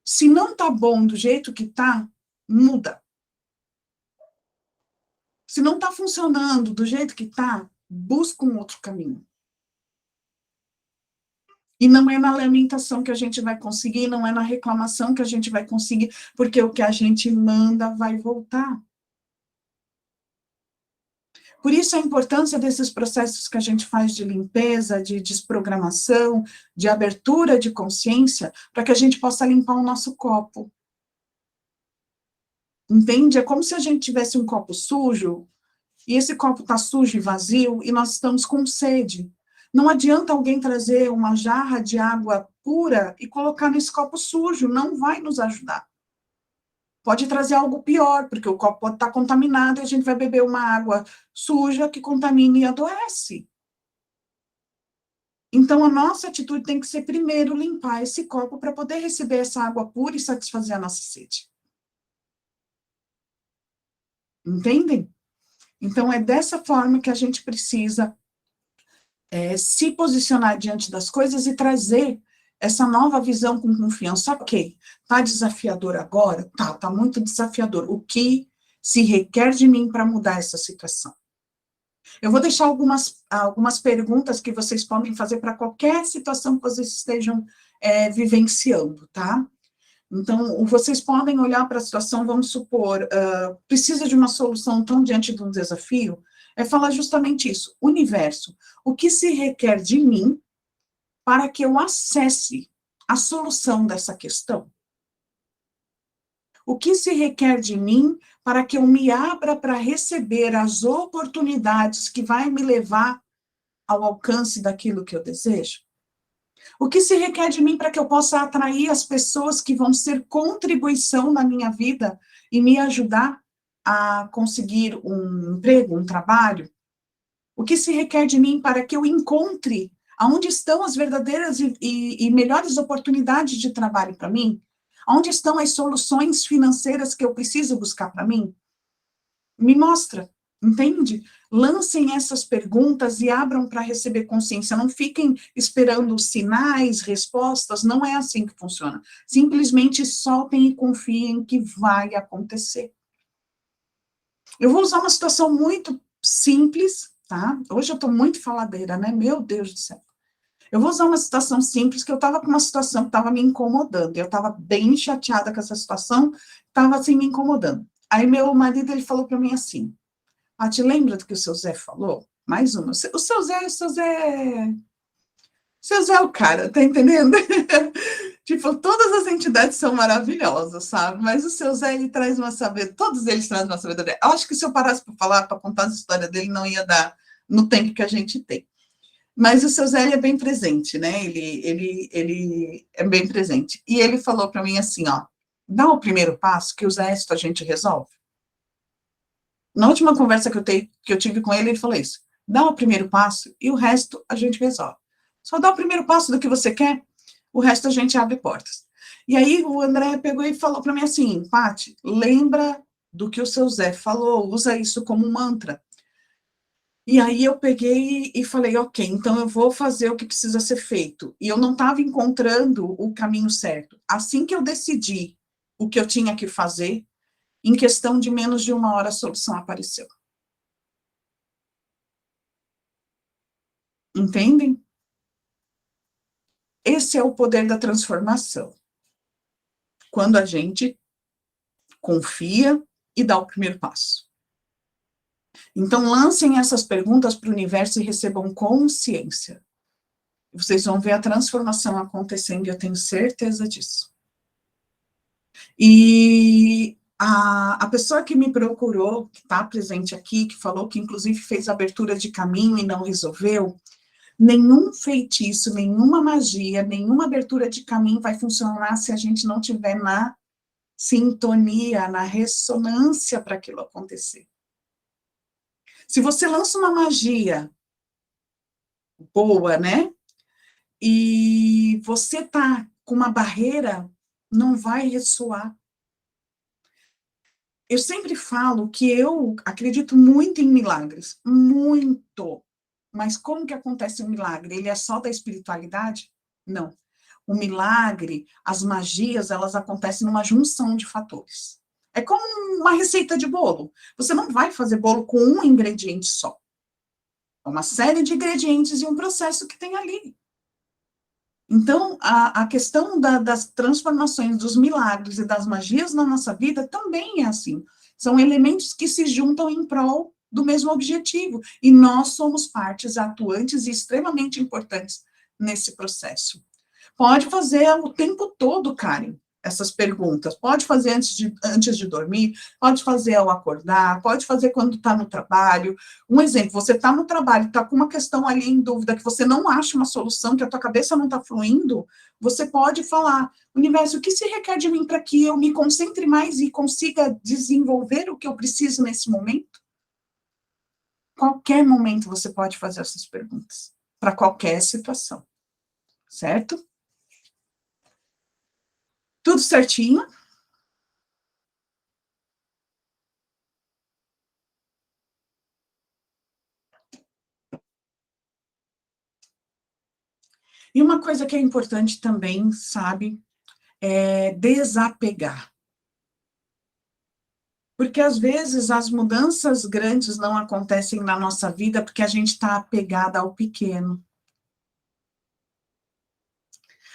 Se não tá bom do jeito que tá, muda. Se não tá funcionando do jeito que tá, busca um outro caminho. E não é na lamentação que a gente vai conseguir, não é na reclamação que a gente vai conseguir, porque o que a gente manda vai voltar. Por isso a importância desses processos que a gente faz de limpeza, de desprogramação, de abertura de consciência, para que a gente possa limpar o nosso copo. Entende? É como se a gente tivesse um copo sujo, e esse copo está sujo e vazio, e nós estamos com sede. Não adianta alguém trazer uma jarra de água pura e colocar nesse copo sujo, não vai nos ajudar. Pode trazer algo pior, porque o copo pode estar contaminado e a gente vai beber uma água suja que contamina e adoece. Então, a nossa atitude tem que ser primeiro limpar esse copo para poder receber essa água pura e satisfazer a nossa sede. Entendem? Então, é dessa forma que a gente precisa se posicionar diante das coisas e trazer essa nova visão com confiança. Ok, tá desafiador agora? Tá muito desafiador. O que se requer de mim para mudar essa situação? Eu vou deixar algumas perguntas que vocês podem fazer para qualquer situação que vocês estejam vivenciando, tá? Então, vocês podem olhar para a situação, vamos supor, precisa de uma solução tão diante de um desafio, é falar justamente isso, universo, o que se requer de mim para que eu acesse a solução dessa questão? O que se requer de mim para que eu me abra para receber as oportunidades que vai me levar ao alcance daquilo que eu desejo? O que se requer de mim para que eu possa atrair as pessoas que vão ser contribuição na minha vida e me ajudar a conseguir um emprego, um trabalho? O que se requer de mim para que eu encontre aonde estão as verdadeiras e melhores oportunidades de trabalho para mim? Onde estão as soluções financeiras que eu preciso buscar para mim? Me mostra, entende? Lancem essas perguntas e abram para receber consciência. Não fiquem esperando sinais, respostas. Não é assim que funciona. Simplesmente soltem e confiem que vai acontecer. Eu vou usar uma situação muito simples, tá? Hoje eu estou muito faladeira, né? Meu Deus do céu. Eu vou usar uma situação simples, que eu estava com uma situação que estava me incomodando, eu estava bem chateada com essa situação, estava assim me incomodando. Aí meu marido, ele falou para mim assim, te lembra do que o seu Zé falou? Mais uma. O seu Zé é o cara, tá entendendo? Tipo, todas as entidades são maravilhosas, sabe? Mas o seu Zé, ele traz uma sabedoria, todos eles trazem uma sabedoria. Eu acho que se eu parasse para falar, para contar a história dele, não ia dar no tempo que a gente tem. Mas o seu Zé, ele é bem presente, né? Ele é bem presente. E ele falou para mim assim, ó, dá o primeiro passo que o resto a gente resolve. Na última conversa que eu tive com ele, ele falou isso. Dá o primeiro passo e o resto a gente resolve. Só dá o primeiro passo do que você quer, o resto a gente abre portas. E aí o André pegou e falou para mim assim, Paty, lembra do que o seu Zé falou, usa isso como mantra. E aí eu peguei e falei, ok, então eu vou fazer o que precisa ser feito. E eu não estava encontrando o caminho certo. Assim que eu decidi o que eu tinha que fazer, em questão de menos de uma hora a solução apareceu. Entendem? Esse é o poder da transformação. Quando a gente confia e dá o primeiro passo. Então, lancem essas perguntas para o universo e recebam consciência. Vocês vão ver a transformação acontecendo, e eu tenho certeza disso. E a pessoa que me procurou, que está presente aqui, que falou que inclusive fez abertura de caminho e não resolveu, nenhum feitiço, nenhuma magia, nenhuma abertura de caminho vai funcionar se a gente não tiver na sintonia, na ressonância para aquilo acontecer. Se você lança uma magia boa, né? E você tá com uma barreira, não vai ressoar. Eu sempre falo que eu acredito muito em milagres, muito. Mas como que acontece um milagre? Ele é só da espiritualidade? Não. O milagre, as magias, elas acontecem numa junção de fatores. É como uma receita de bolo. Você não vai fazer bolo com um ingrediente só. É uma série de ingredientes e um processo que tem ali. Então, a questão das transformações, dos milagres e das magias na nossa vida também é assim. São elementos que se juntam em prol do mesmo objetivo. E nós somos partes atuantes e extremamente importantes nesse processo. Pode fazer o tempo todo, Karen, essas perguntas. Pode fazer antes de dormir, pode fazer ao acordar, pode fazer quando está no trabalho. Um exemplo, você está no trabalho, está com uma questão ali em dúvida, que você não acha uma solução, que a tua cabeça não está fluindo, você pode falar, universo, o que se requer de mim para que eu me concentre mais e consiga desenvolver o que eu preciso nesse momento? Qualquer momento você pode fazer essas perguntas, para qualquer situação, certo? Tudo certinho? E uma coisa que é importante também, sabe, é desapegar. Porque às vezes as mudanças grandes não acontecem na nossa vida porque a gente está apegada ao pequeno.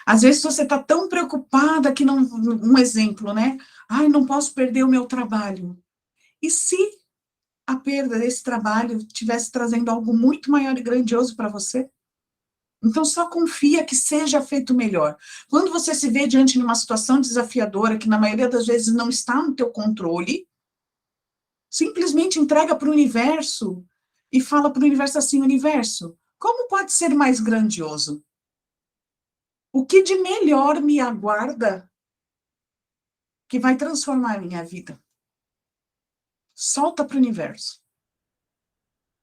Às vezes você está tão preocupada que não. Um exemplo, né? Ai, não posso perder o meu trabalho. E se a perda desse trabalho estivesse trazendo algo muito maior e grandioso para você? Então, só confia que seja feito melhor. Quando você se vê diante de uma situação desafiadora, que na maioria das vezes não está no teu controle, simplesmente entrega para o universo e fala para o universo assim, universo, como pode ser mais grandioso? O que de melhor me aguarda que vai transformar a minha vida? Solta para o universo.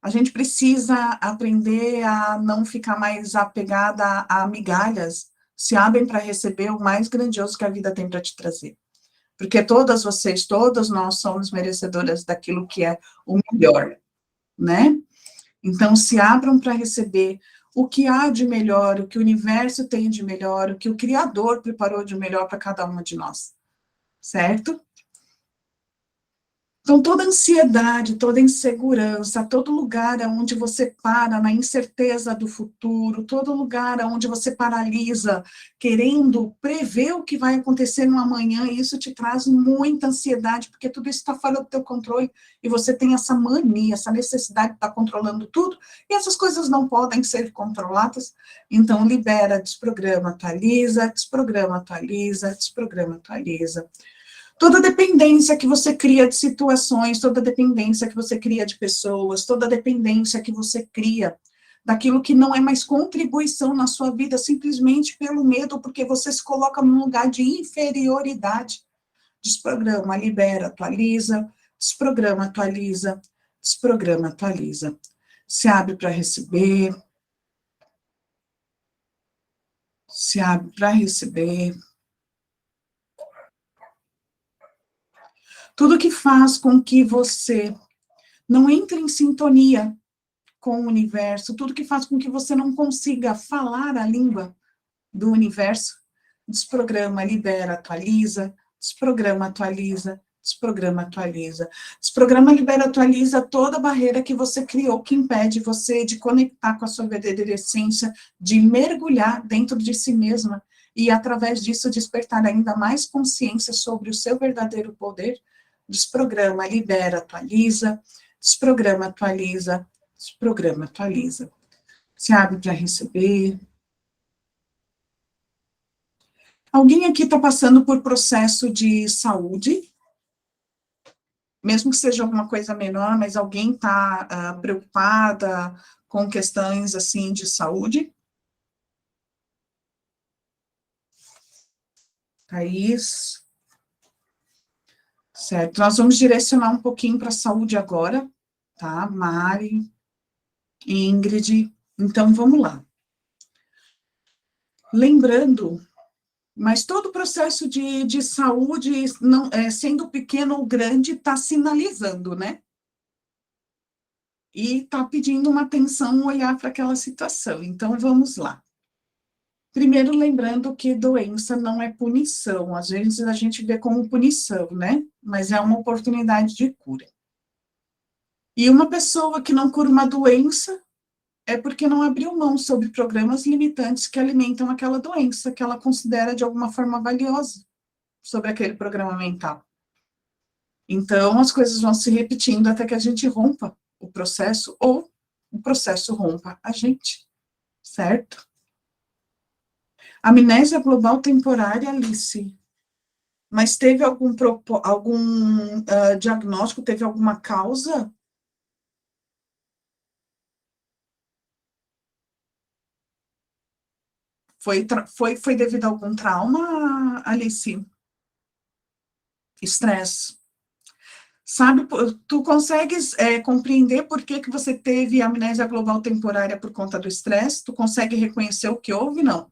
A gente precisa aprender a não ficar mais apegada a migalhas, se abrem para receber o mais grandioso que a vida tem para te trazer. Porque todas vocês, todas nós somos merecedoras daquilo que é o melhor, né? Então, se abram para receber o que há de melhor, o que o universo tem de melhor, o que o Criador preparou de melhor para cada uma de nós, certo? Então, toda ansiedade, toda insegurança, todo lugar onde você para na incerteza do futuro, todo lugar onde você paralisa, querendo prever o que vai acontecer no amanhã, isso te traz muita ansiedade, porque tudo isso está fora do teu controle, e você tem essa mania, essa necessidade de estar controlando tudo, e essas coisas não podem ser controladas, então libera, desprograma, atualiza, desprograma, atualiza, desprograma, atualiza. Toda dependência que você cria de situações, toda dependência que você cria de pessoas, toda dependência que você cria daquilo que não é mais contribuição na sua vida, simplesmente pelo medo, porque você se coloca num lugar de inferioridade. Desprograma, libera, atualiza, desprograma, atualiza, desprograma, atualiza. Se abre para receber. Se abre para receber. Tudo que faz com que você não entre em sintonia com o universo, tudo que faz com que você não consiga falar a língua do universo, desprograma, libera, atualiza, desprograma, atualiza, desprograma, atualiza. Desprograma, libera, atualiza toda barreira que você criou que impede você de conectar com a sua verdadeira essência, de mergulhar dentro de si mesma e, através disso, despertar ainda mais consciência sobre o seu verdadeiro poder. Desprograma, libera, atualiza, desprograma, atualiza, desprograma, atualiza. Se abre para receber. Alguém aqui está passando por processo de saúde, mesmo que seja alguma coisa menor, mas alguém está preocupada com questões, assim, de saúde? Thaís? Certo, nós vamos direcionar um pouquinho para a saúde agora, tá? Mari, Ingrid, então vamos lá. Lembrando, mas todo o processo de saúde, não, sendo pequeno ou grande, está sinalizando, né? E está pedindo uma atenção, um olhar para aquela situação. Então, vamos lá. Primeiro, lembrando que doença não é punição. Às vezes a gente vê como punição, né? Mas é uma oportunidade de cura. E uma pessoa que não cura uma doença é porque não abriu mão sobre programas limitantes que alimentam aquela doença, que ela considera de alguma forma valiosa sobre aquele programa mental. Então, as coisas vão se repetindo até que a gente rompa o processo, ou o processo rompa a gente, certo? Amnésia global temporária, Alice. Mas teve algum diagnóstico, teve alguma causa? Foi devido a algum trauma, Alice? Estresse. Sabe, tu consegues compreender por que você teve amnésia global temporária por conta do estresse? Tu consegue reconhecer o que houve, não?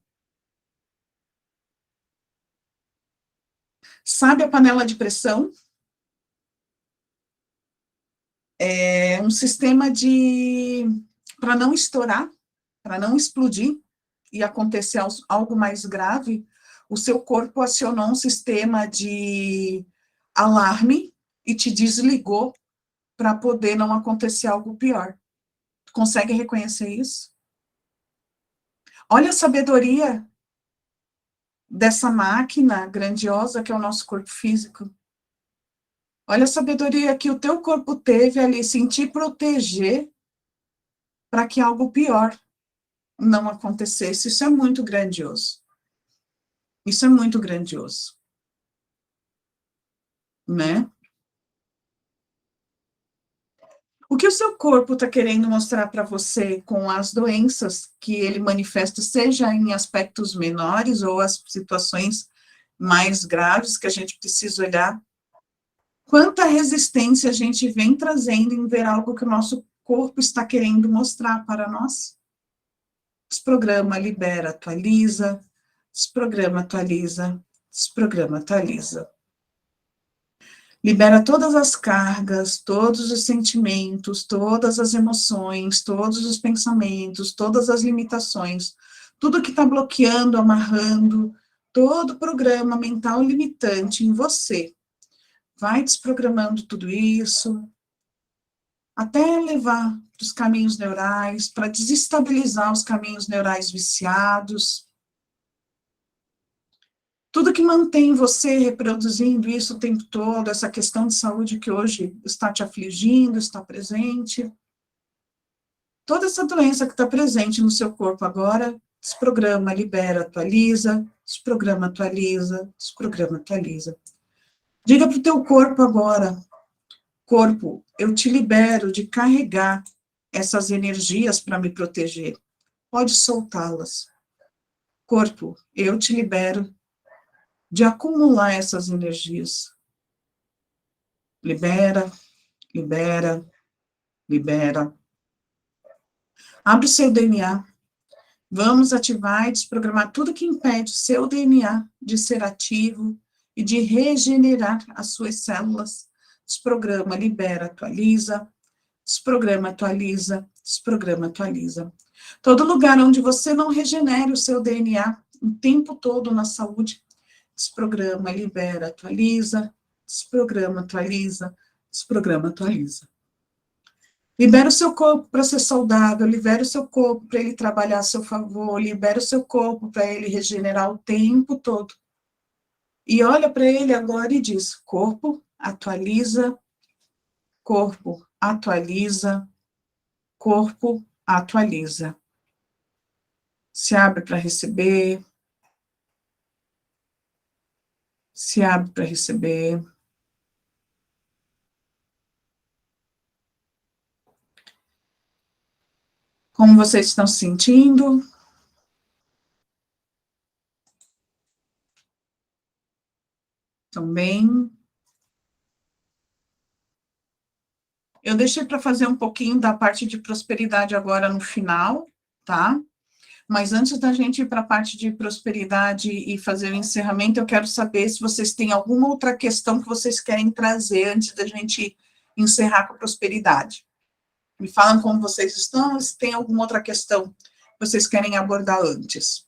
Sabe a panela de pressão? É um sistema para não estourar, para não explodir e acontecer algo mais grave, o seu corpo acionou um sistema de alarme e te desligou para poder não acontecer algo pior. Consegue reconhecer isso? Olha a sabedoria dessa máquina grandiosa que é o nosso corpo físico. Olha a sabedoria que o teu corpo teve ali, sentir proteger para que algo pior não acontecesse. Isso é muito grandioso. Isso é muito grandioso. Né? O que o seu corpo está querendo mostrar para você com as doenças que ele manifesta, seja em aspectos menores ou as situações mais graves que a gente precisa olhar? Quanta resistência a gente vem trazendo em ver algo que o nosso corpo está querendo mostrar para nós? Desprograma, libera, atualiza, desprograma, atualiza, desprograma, atualiza. Libera todas as cargas, todos os sentimentos, todas as emoções, todos os pensamentos, todas as limitações, tudo que está bloqueando, amarrando, todo programa mental limitante em você. vai desprogramando tudo isso, até levar para os caminhos neurais, para desestabilizar os caminhos neurais viciados. Tudo que mantém você reproduzindo isso o tempo todo, essa questão de saúde que hoje está te afligindo, está presente. Toda essa doença que está presente no seu corpo agora, desprograma, libera, atualiza, desprograma, atualiza, desprograma, atualiza. Diga para o teu corpo agora, corpo, eu te libero de carregar essas energias para me proteger. Pode soltá-las. Corpo, eu te libero de acumular essas energias. Libera, libera, libera. Abre o seu DNA. Vamos ativar e desprogramar tudo que impede o seu DNA de ser ativo e de regenerar as suas células. Desprograma, libera, atualiza. Desprograma, atualiza. Desprograma, atualiza. Todo lugar onde você não regenere o seu DNA o tempo todo na saúde, desprograma, libera, atualiza. Desprograma, atualiza. Desprograma, atualiza. Libera o seu corpo para ser saudável, libera o seu corpo para ele trabalhar a seu favor, libera o seu corpo para ele regenerar o tempo todo. E olha para ele agora e diz, corpo, atualiza, corpo, atualiza, corpo, atualiza. Se abre para receber, se abre para receber. Como vocês estão se sentindo? Estão bem? Eu deixei para fazer um pouquinho da parte de prosperidade agora no final, tá? Mas antes da gente ir para a parte de prosperidade e fazer o encerramento, eu quero saber se vocês têm alguma outra questão que vocês querem trazer antes da gente encerrar com a prosperidade. Me falam como vocês estão, se tem alguma outra questão que vocês querem abordar antes.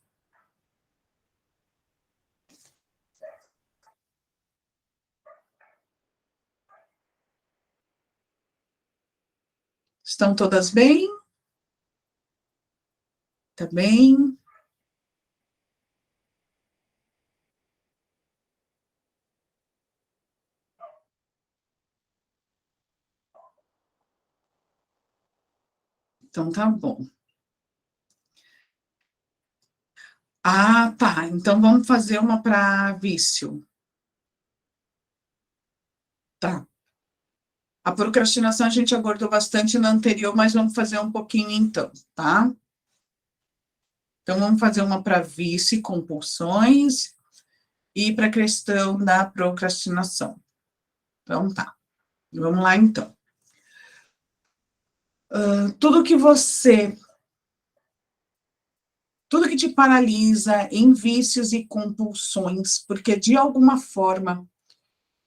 Estão todas bem? Tá bem? Então tá bom. Ah, tá. Então vamos fazer uma para vício. Tá. A procrastinação a gente abordou bastante na anterior, mas vamos fazer um pouquinho então, tá? Então vamos fazer uma para vício e compulsões e para a questão da procrastinação. Então tá. Vamos lá então. Tudo que te paralisa em vícios e compulsões, porque de alguma forma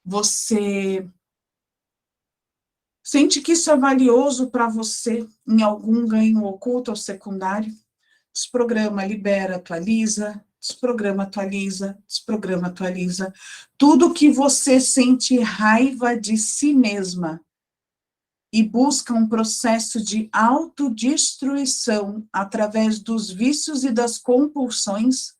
você sente que isso é valioso para você em algum ganho oculto ou secundário, desprograma, libera, atualiza, desprograma, atualiza, desprograma, atualiza. Tudo que você sente raiva de si mesma e busca um processo de autodestruição através dos vícios e das compulsões,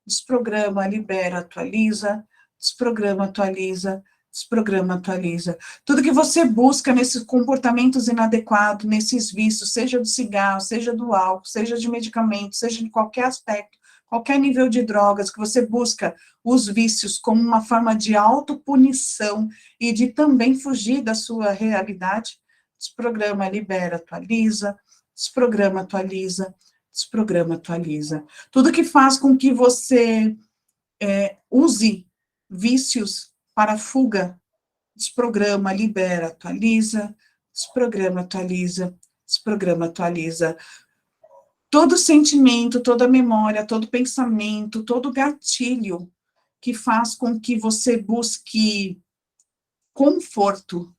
desprograma, libera, atualiza, desprograma, atualiza, desprograma, atualiza. Tudo que você busca nesses comportamentos inadequados, nesses vícios, seja do cigarro, seja do álcool, seja de medicamento, seja de qualquer aspecto, qualquer nível de drogas, que você busca os vícios como uma forma de autopunição e de também fugir da sua realidade, desprograma, libera, atualiza, desprograma, atualiza, desprograma, atualiza. Tudo que faz com que você use vícios para fuga, desprograma, libera, atualiza, desprograma, atualiza, desprograma, atualiza. Todo sentimento, toda memória, todo pensamento, todo gatilho que faz com que você busque conforto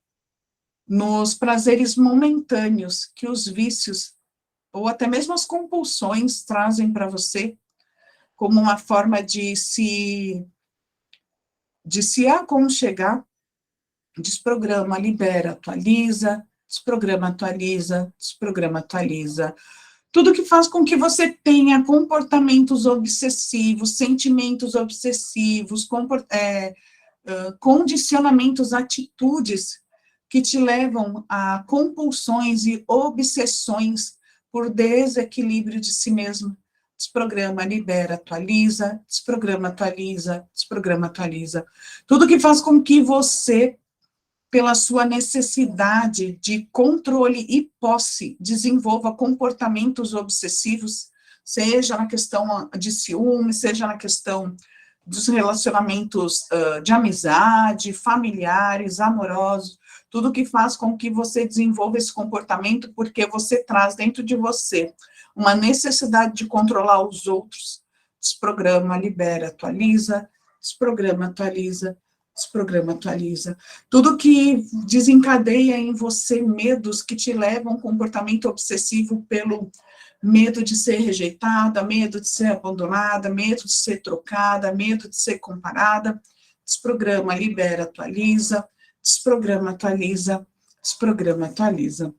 nos prazeres momentâneos que os vícios, ou até mesmo as compulsões, trazem para você, como uma forma de se aconchegar, desprograma, libera, atualiza, desprograma, atualiza, desprograma, atualiza. Tudo que faz com que você tenha comportamentos obsessivos, sentimentos obsessivos, condicionamentos, atitudes que te levam a compulsões e obsessões por desequilíbrio de si mesmo. Desprograma, libera, atualiza, desprograma, atualiza, desprograma, atualiza. Tudo que faz com que você, pela sua necessidade de controle e posse, desenvolva comportamentos obsessivos, seja na questão de ciúme, seja na questão dos relacionamentos de amizade, familiares, amorosos, tudo que faz com que você desenvolva esse comportamento, porque você traz dentro de você uma necessidade de controlar os outros. Desprograma, libera, atualiza, desprograma, atualiza, desprograma, atualiza. Tudo que desencadeia em você medos que te levam a um comportamento obsessivo pelo medo de ser rejeitada, medo de ser abandonada, medo de ser trocada, medo de ser comparada. Desprograma, libera, atualiza, desprograma, atualiza, desprograma, atualiza.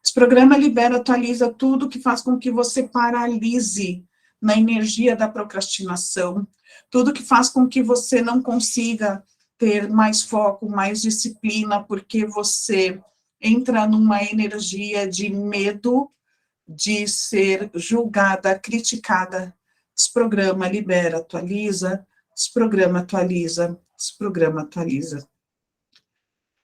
Desprograma, libera, atualiza tudo que faz com que você paralise na energia da procrastinação, tudo que faz com que você não consiga ter mais foco, mais disciplina, porque você entra numa energia de medo de ser julgada, criticada. Desprograma, libera, atualiza, desprograma, atualiza, desprograma, atualiza.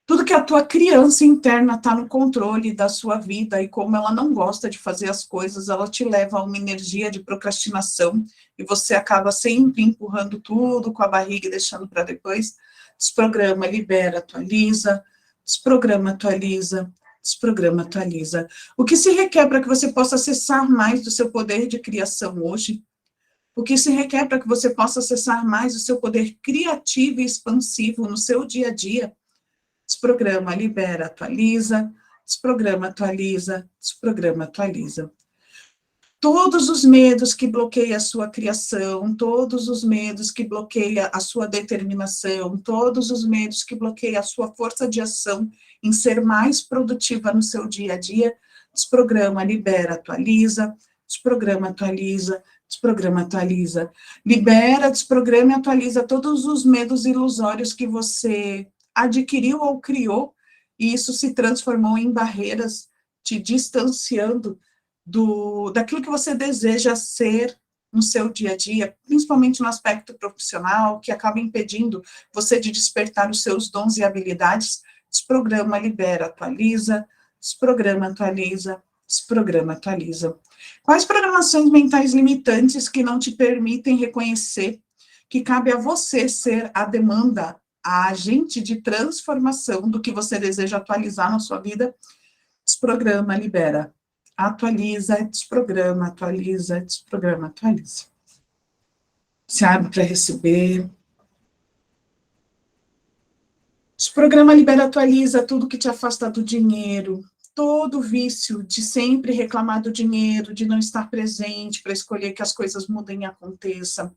Tudo que a tua criança interna está no controle da sua vida e como ela não gosta de fazer as coisas, ela te leva a uma energia de procrastinação e você acaba sempre empurrando tudo com a barriga e deixando para depois. Desprograma, libera, atualiza, desprograma, atualiza, desprograma, atualiza. O que se requer para que você possa acessar mais do seu poder de criação hoje? O que se requer para que você possa acessar mais o seu poder criativo e expansivo no seu dia a dia? Desprograma, libera, atualiza, desprograma, atualiza, desprograma, atualiza. Todos os medos que bloqueiam a sua criação, todos os medos que bloqueiam a sua determinação, todos os medos que bloqueiam a sua força de ação em ser mais produtiva no seu dia a dia, desprograma, libera, atualiza, desprograma, atualiza, desprograma, atualiza. Libera, desprograma e atualiza todos os medos ilusórios que você adquiriu ou criou, e isso se transformou em barreiras, te distanciando daquilo que você deseja ser no seu dia a dia, principalmente no aspecto profissional, que acaba impedindo você de despertar os seus dons e habilidades. Desprograma, libera, atualiza, desprograma, atualiza, desprograma, atualiza. Quais programações mentais limitantes que não te permitem reconhecer que cabe a você ser a demanda, a agente de transformação do que você deseja atualizar na sua vida? Desprograma, libera, atualiza, desprograma, atualiza, desprograma, atualiza. Se abre para receber. Desprograma, libera, atualiza tudo que te afasta do dinheiro, todo vício de sempre reclamar do dinheiro, de não estar presente para escolher que as coisas mudem e aconteçam.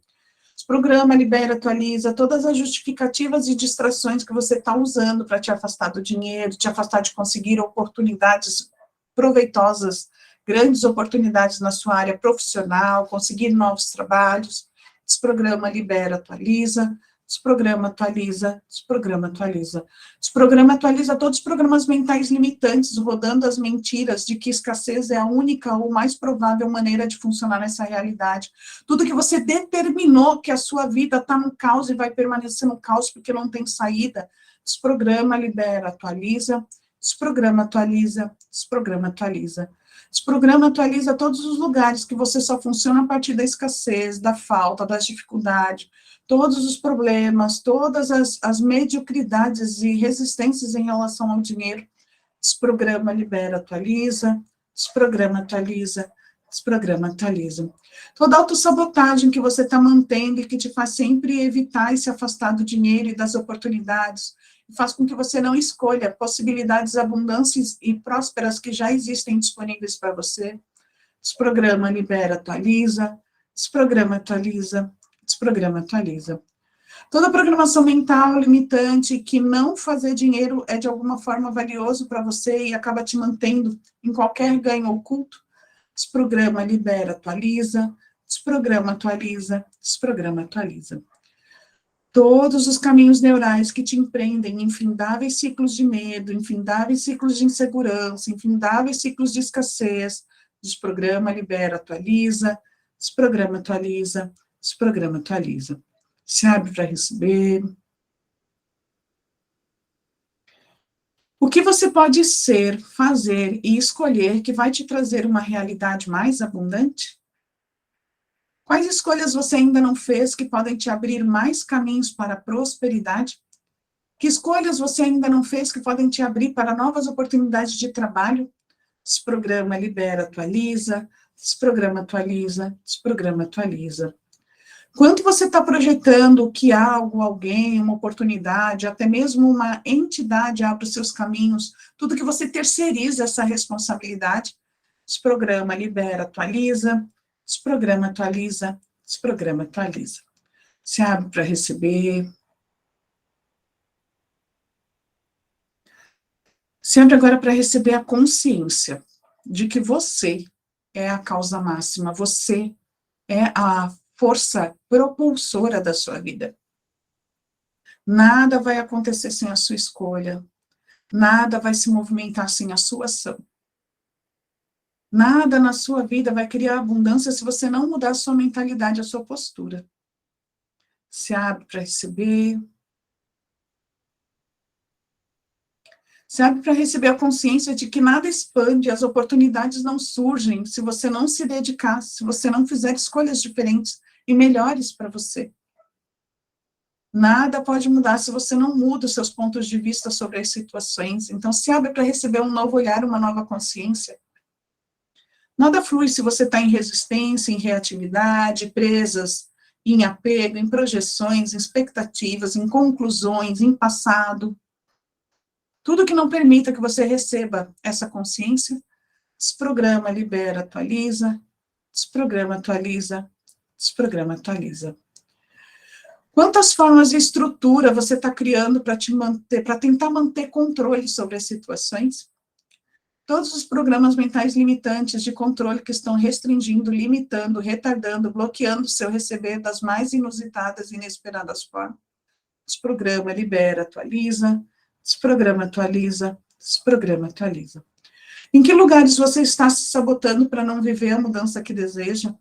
Desprograma, libera, atualiza todas as justificativas e distrações que você está usando para te afastar do dinheiro, te afastar de conseguir oportunidades proveitosas, grandes oportunidades na sua área profissional, conseguir novos trabalhos. Desprograma, libera, atualiza, desprograma, atualiza, desprograma, atualiza. Desprograma, atualiza todos os programas mentais limitantes, rodando as mentiras de que escassez é a única ou mais provável maneira de funcionar nessa realidade. Tudo que você determinou que a sua vida está no caos e vai permanecer no caos porque não tem saída. Desprograma, libera, atualiza, desprograma, atualiza, desprograma, atualiza. Desprograma, atualiza todos os lugares que você só funciona a partir da escassez, da falta, das dificuldades, todos os problemas, todas as mediocridades e resistências em relação ao dinheiro. Desprograma, libera, atualiza, desprograma, atualiza, desprograma, atualiza. Toda autossabotagem que você está mantendo e que te faz sempre evitar e se afastar do dinheiro e das oportunidades, faz com que você não escolha possibilidades abundantes e prósperas que já existem disponíveis para você. Desprograma, libera, atualiza, desprograma, atualiza, desprograma, atualiza. Toda programação mental limitante que não fazer dinheiro é de alguma forma valioso para você e acaba te mantendo em qualquer ganho oculto. Desprograma, libera, atualiza. Desprograma, atualiza. Desprograma, atualiza. Todos os caminhos neurais que te empreendem em infindáveis ciclos de medo, infindáveis ciclos de insegurança, infindáveis ciclos de escassez. Desprograma, libera, atualiza. Desprograma, atualiza. Desprograma, atualiza. Se abre para receber. O que você pode ser, fazer e escolher que vai te trazer uma realidade mais abundante? Quais escolhas você ainda não fez que podem te abrir mais caminhos para a prosperidade? Que escolhas você ainda não fez que podem te abrir para novas oportunidades de trabalho? Desprograma, libera, atualiza. Desprograma, atualiza. Desprograma, atualiza. Quanto você está projetando que algo, alguém, uma oportunidade, até mesmo uma entidade abre os seus caminhos, tudo que você terceiriza essa responsabilidade, desprograma, libera, atualiza, desprograma, atualiza, desprograma, atualiza. Se abre para receber. Se abre agora para receber a consciência de que você é a causa máxima, você é a força propulsora da sua vida. Nada vai acontecer sem a sua escolha. Nada vai se movimentar sem a sua ação. Nada na sua vida vai criar abundância se você não mudar a sua mentalidade, a sua postura. Se abre para receber. Se abre para receber a consciência de que nada expande, as oportunidades não surgem se você não se dedicar, se você não fizer escolhas diferentes e melhores para você. Nada pode mudar se você não muda os seus pontos de vista sobre as situações. Então, se abre para receber um novo olhar, uma nova consciência. Nada flui se você está em resistência, em reatividade, presas em apego, em projeções, em expectativas, em conclusões, em passado. Tudo que não permita que você receba essa consciência, desprograma, libera, atualiza, desprograma, atualiza, desprograma, atualiza. Quantas formas de estrutura você está criando para te manter, para tentar manter controle sobre as situações? Todos os programas mentais limitantes de controle que estão restringindo, limitando, retardando, bloqueando o seu receber das mais inusitadas e inesperadas formas. Desprograma, libera, atualiza, desprograma, atualiza, desprograma, atualiza. Em que lugares você está se sabotando para não viver a mudança que deseja?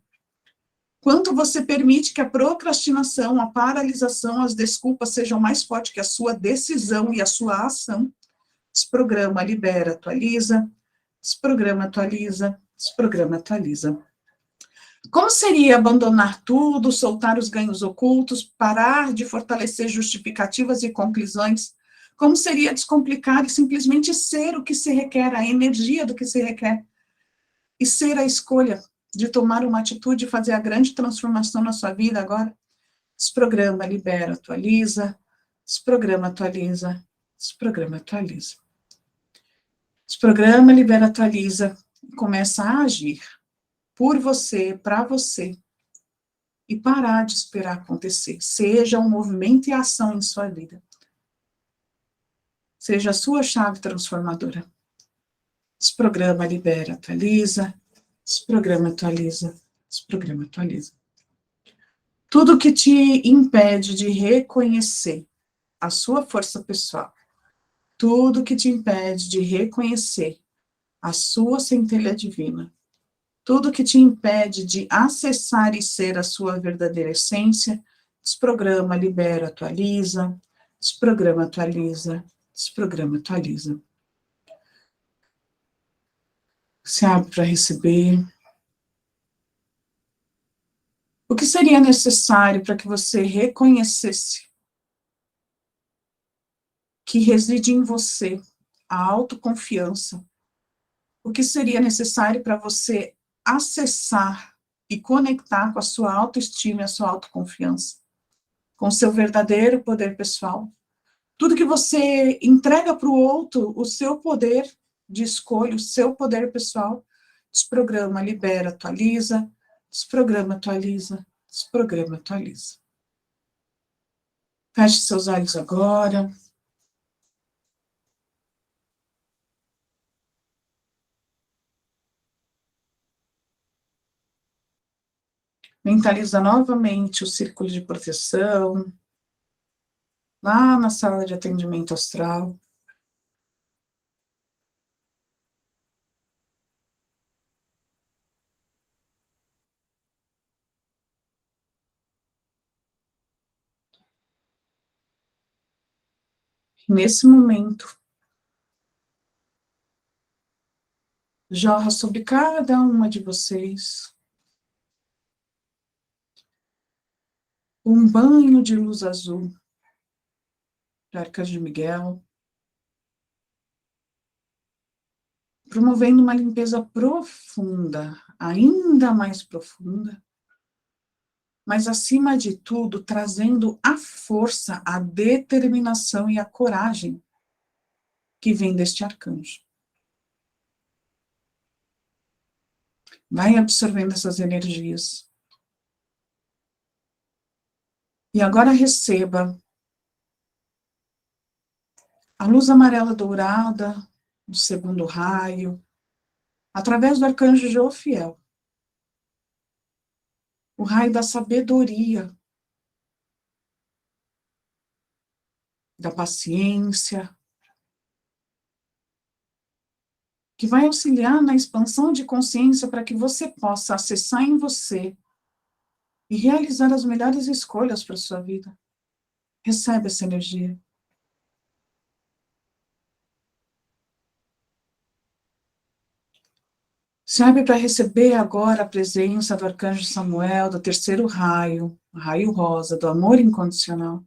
Quanto você permite que a procrastinação, a paralisação, as desculpas sejam mais fortes que a sua decisão e a sua ação? Desprograma, libera, atualiza, desprograma, atualiza, desprograma, atualiza. Como seria abandonar tudo, soltar os ganhos ocultos, parar de fortalecer justificativas e conclusões? Como seria descomplicar e simplesmente ser o que se requer, a energia do que se requer? E ser a escolha de tomar uma atitude e fazer a grande transformação na sua vida agora? Desprograma, libera, atualiza, desprograma, atualiza, desprograma, atualiza. Desprograma, libera, atualiza, e começa a agir por você, para você, e parar de esperar acontecer. Seja um movimento e ação em sua vida. Seja a sua chave transformadora. Desprograma, libera, atualiza, desprograma, atualiza, desprograma, atualiza. Tudo que te impede de reconhecer a sua força pessoal, tudo que te impede de reconhecer a sua centelha divina, tudo que te impede de acessar e ser a sua verdadeira essência, desprograma, libera, atualiza, desprograma, atualiza, desprograma, atualiza. Se abre para receber. O que seria necessário para que você reconhecesse que reside em você a autoconfiança? O que seria necessário para você acessar e conectar com a sua autoestima e a sua autoconfiança? Com o seu verdadeiro poder pessoal? Tudo que você entrega para o outro, o seu poder de escolha, o seu poder pessoal, desprograma, libera, atualiza, desprograma, atualiza, desprograma, atualiza. Feche seus olhos agora. Mentaliza novamente o círculo de proteção, lá na sala de atendimento astral. Nesse momento, jorra sobre cada uma de vocês um banho de luz azul de Arcanjo Miguel, promovendo uma limpeza profunda, ainda mais profunda, mas acima de tudo, trazendo a força, a determinação e a coragem que vem deste arcanjo. Vai absorvendo essas energias. E agora receba a luz amarela dourada do segundo raio, através do arcanjo Jofiel, o raio da sabedoria, da paciência, que vai auxiliar na expansão de consciência para que você possa acessar em você e realizar as melhores escolhas para a sua vida. Recebe essa energia. Se abre para receber agora a presença do arcanjo Samuel, do terceiro raio, o raio rosa, do amor incondicional,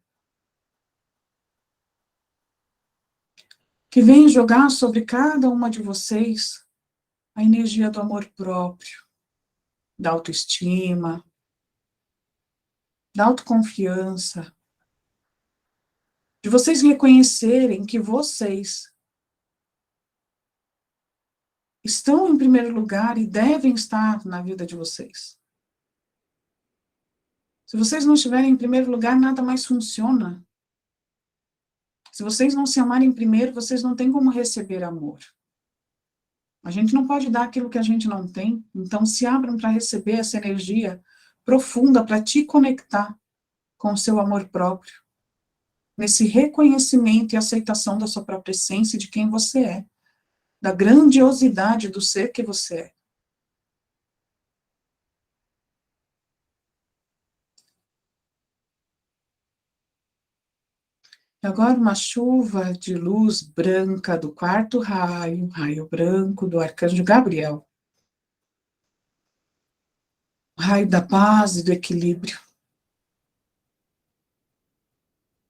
que vem jogar sobre cada uma de vocês a energia do amor próprio, da autoestima, da autoconfiança, de vocês reconhecerem que vocês estão em primeiro lugar e devem estar na vida de vocês. Se vocês não estiverem em primeiro lugar, nada mais funciona. Se vocês não se amarem primeiro, vocês não têm como receber amor. A gente não pode dar aquilo que a gente não tem, então se abram para receber essa energia profunda, para te conectar com o seu amor próprio, nesse reconhecimento e aceitação da sua própria essência e de quem você é, da grandiosidade do ser que você é. E agora uma chuva de luz branca do quarto raio, raio branco do arcanjo Gabriel. O raio da paz e do equilíbrio.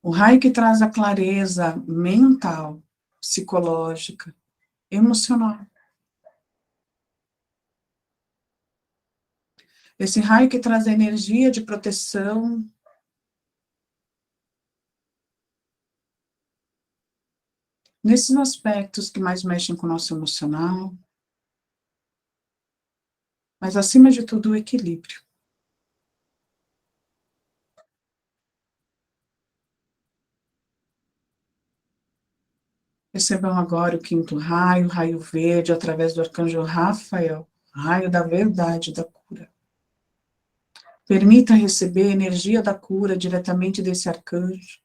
O raio que traz a clareza mental, psicológica, emocional. Esse raio que traz a energia de proteção, nesses aspectos que mais mexem com o nosso emocional, mas acima de tudo o equilíbrio. Recebam agora o quinto raio, raio verde, através do arcanjo Rafael, raio da verdade, da cura. Permita receber a energia da cura diretamente desse arcanjo,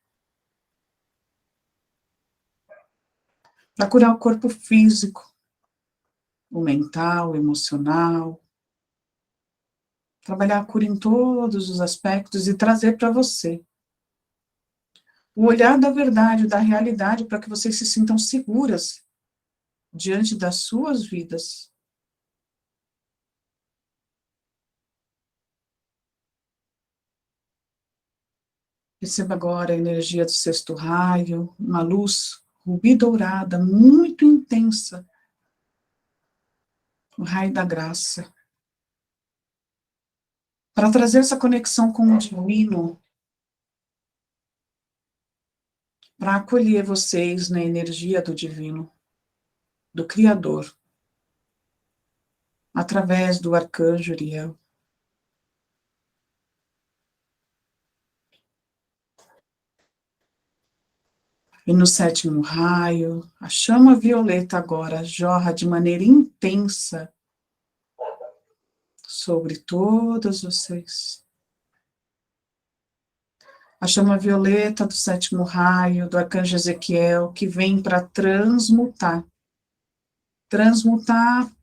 para curar o corpo físico, o mental, o emocional, trabalhar a cura em todos os aspectos e trazer para você o olhar da verdade, da realidade, para que vocês se sintam seguras diante das suas vidas. Receba agora a energia do sexto raio, uma luz rubi dourada, muito intensa, o raio da graça, para trazer essa conexão com o divino, para acolher vocês na energia do divino, do Criador, através do arcanjo Uriel. E no sétimo raio, a chama violeta agora jorra de maneira intensa sobre todos vocês. A chama violeta do sétimo raio, do arcanjo Ezequiel, que vem para transmutar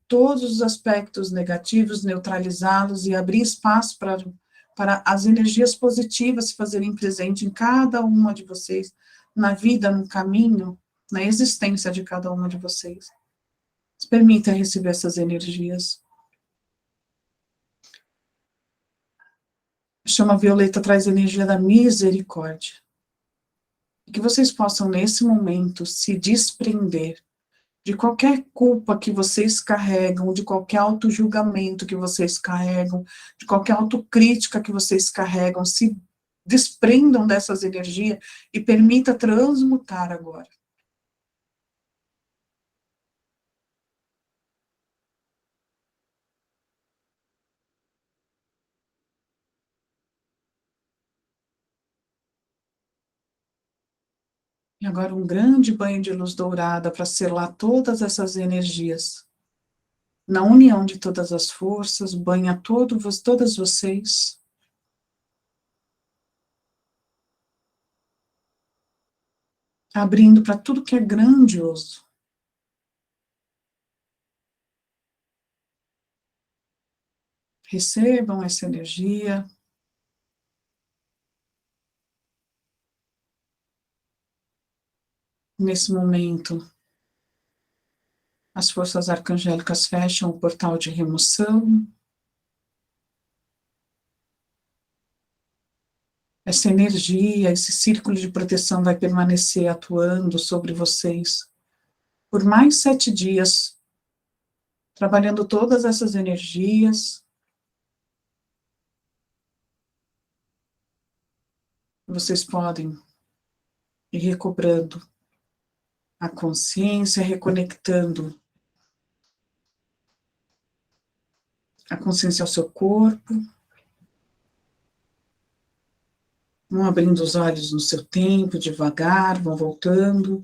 todos os aspectos negativos, neutralizá-los e abrir espaço para as energias positivas se fazerem presente em cada uma de vocês, na vida, no caminho, na existência de cada uma de vocês. Se permita receber essas energias. A chama violeta traz a energia da misericórdia. E que vocês possam, nesse momento, se desprender de qualquer culpa que vocês carregam, de qualquer auto-julgamento que vocês carregam, de qualquer autocrítica que vocês carregam, se desprendam dessas energias e permita transmutar agora. E agora um grande banho de luz dourada para selar todas essas energias. Na união de todas as forças, banha todas vocês. Abrindo para tudo que é grandioso. Recebam essa energia. Nesse momento, as forças arcangélicas fecham o portal de remoção. Essa energia, esse círculo de proteção vai permanecer atuando sobre vocês por mais 7 dias, trabalhando todas essas energias. Vocês podem ir recobrando a consciência, reconectando a consciência ao seu corpo. Vão abrindo os olhos no seu tempo, devagar, vão voltando.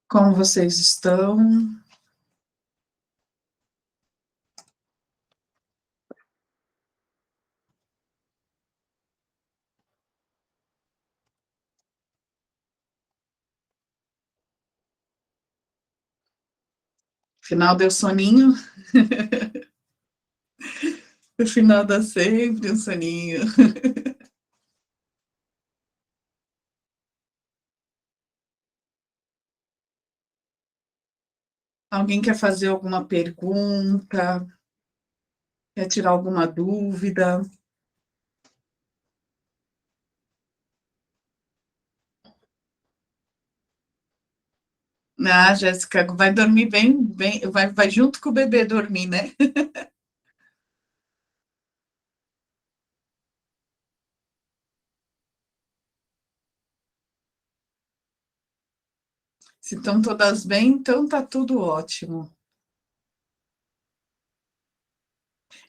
Como vocês estão? Final deu soninho? O final dá sempre um soninho. Alguém quer fazer alguma pergunta? Quer tirar alguma dúvida? Ah, Jéssica, vai dormir bem, vai junto com o bebê dormir, né? Se estão todas bem, então tá tudo ótimo.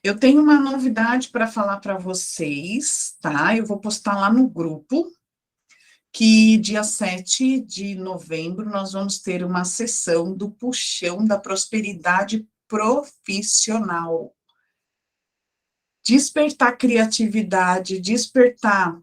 Eu tenho uma novidade para falar para vocês, tá? Eu vou postar lá no grupo, que dia 7 de novembro nós vamos ter uma sessão do puxão da prosperidade profissional. Despertar criatividade, despertar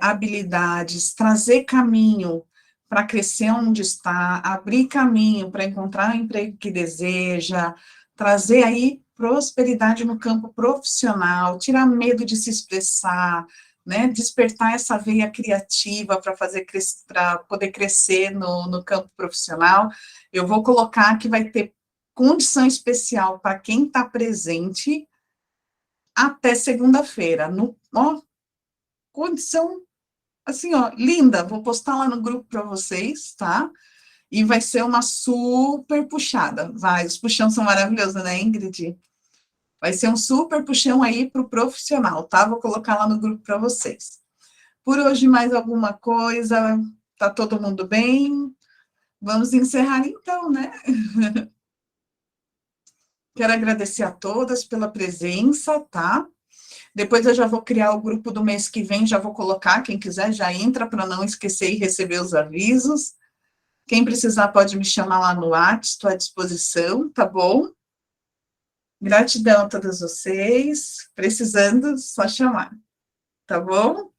habilidades, trazer caminho para crescer onde está, abrir caminho para encontrar o emprego que deseja, trazer aí prosperidade no campo profissional, tirar medo de se expressar, né, despertar essa veia criativa para poder crescer no campo profissional. Eu vou colocar que vai ter condição especial para quem está presente até segunda-feira, condição assim, ó, linda, vou postar lá no grupo para vocês, tá? E vai ser uma super puxada, vai, os puxão são maravilhosos, né, Ingrid? Vai ser um super puxão aí para o profissional, tá? Vou colocar lá no grupo para vocês. Por hoje, mais alguma coisa? Tá todo mundo bem? Vamos encerrar então, né? Quero agradecer a todas pela presença, tá? Depois eu já vou criar o grupo do mês que vem, já vou colocar, quem quiser já entra para não esquecer e receber os avisos. Quem precisar pode me chamar lá no WhatsApp, estou à disposição, tá bom? Gratidão a todos vocês. Precisando, só chamar, tá bom?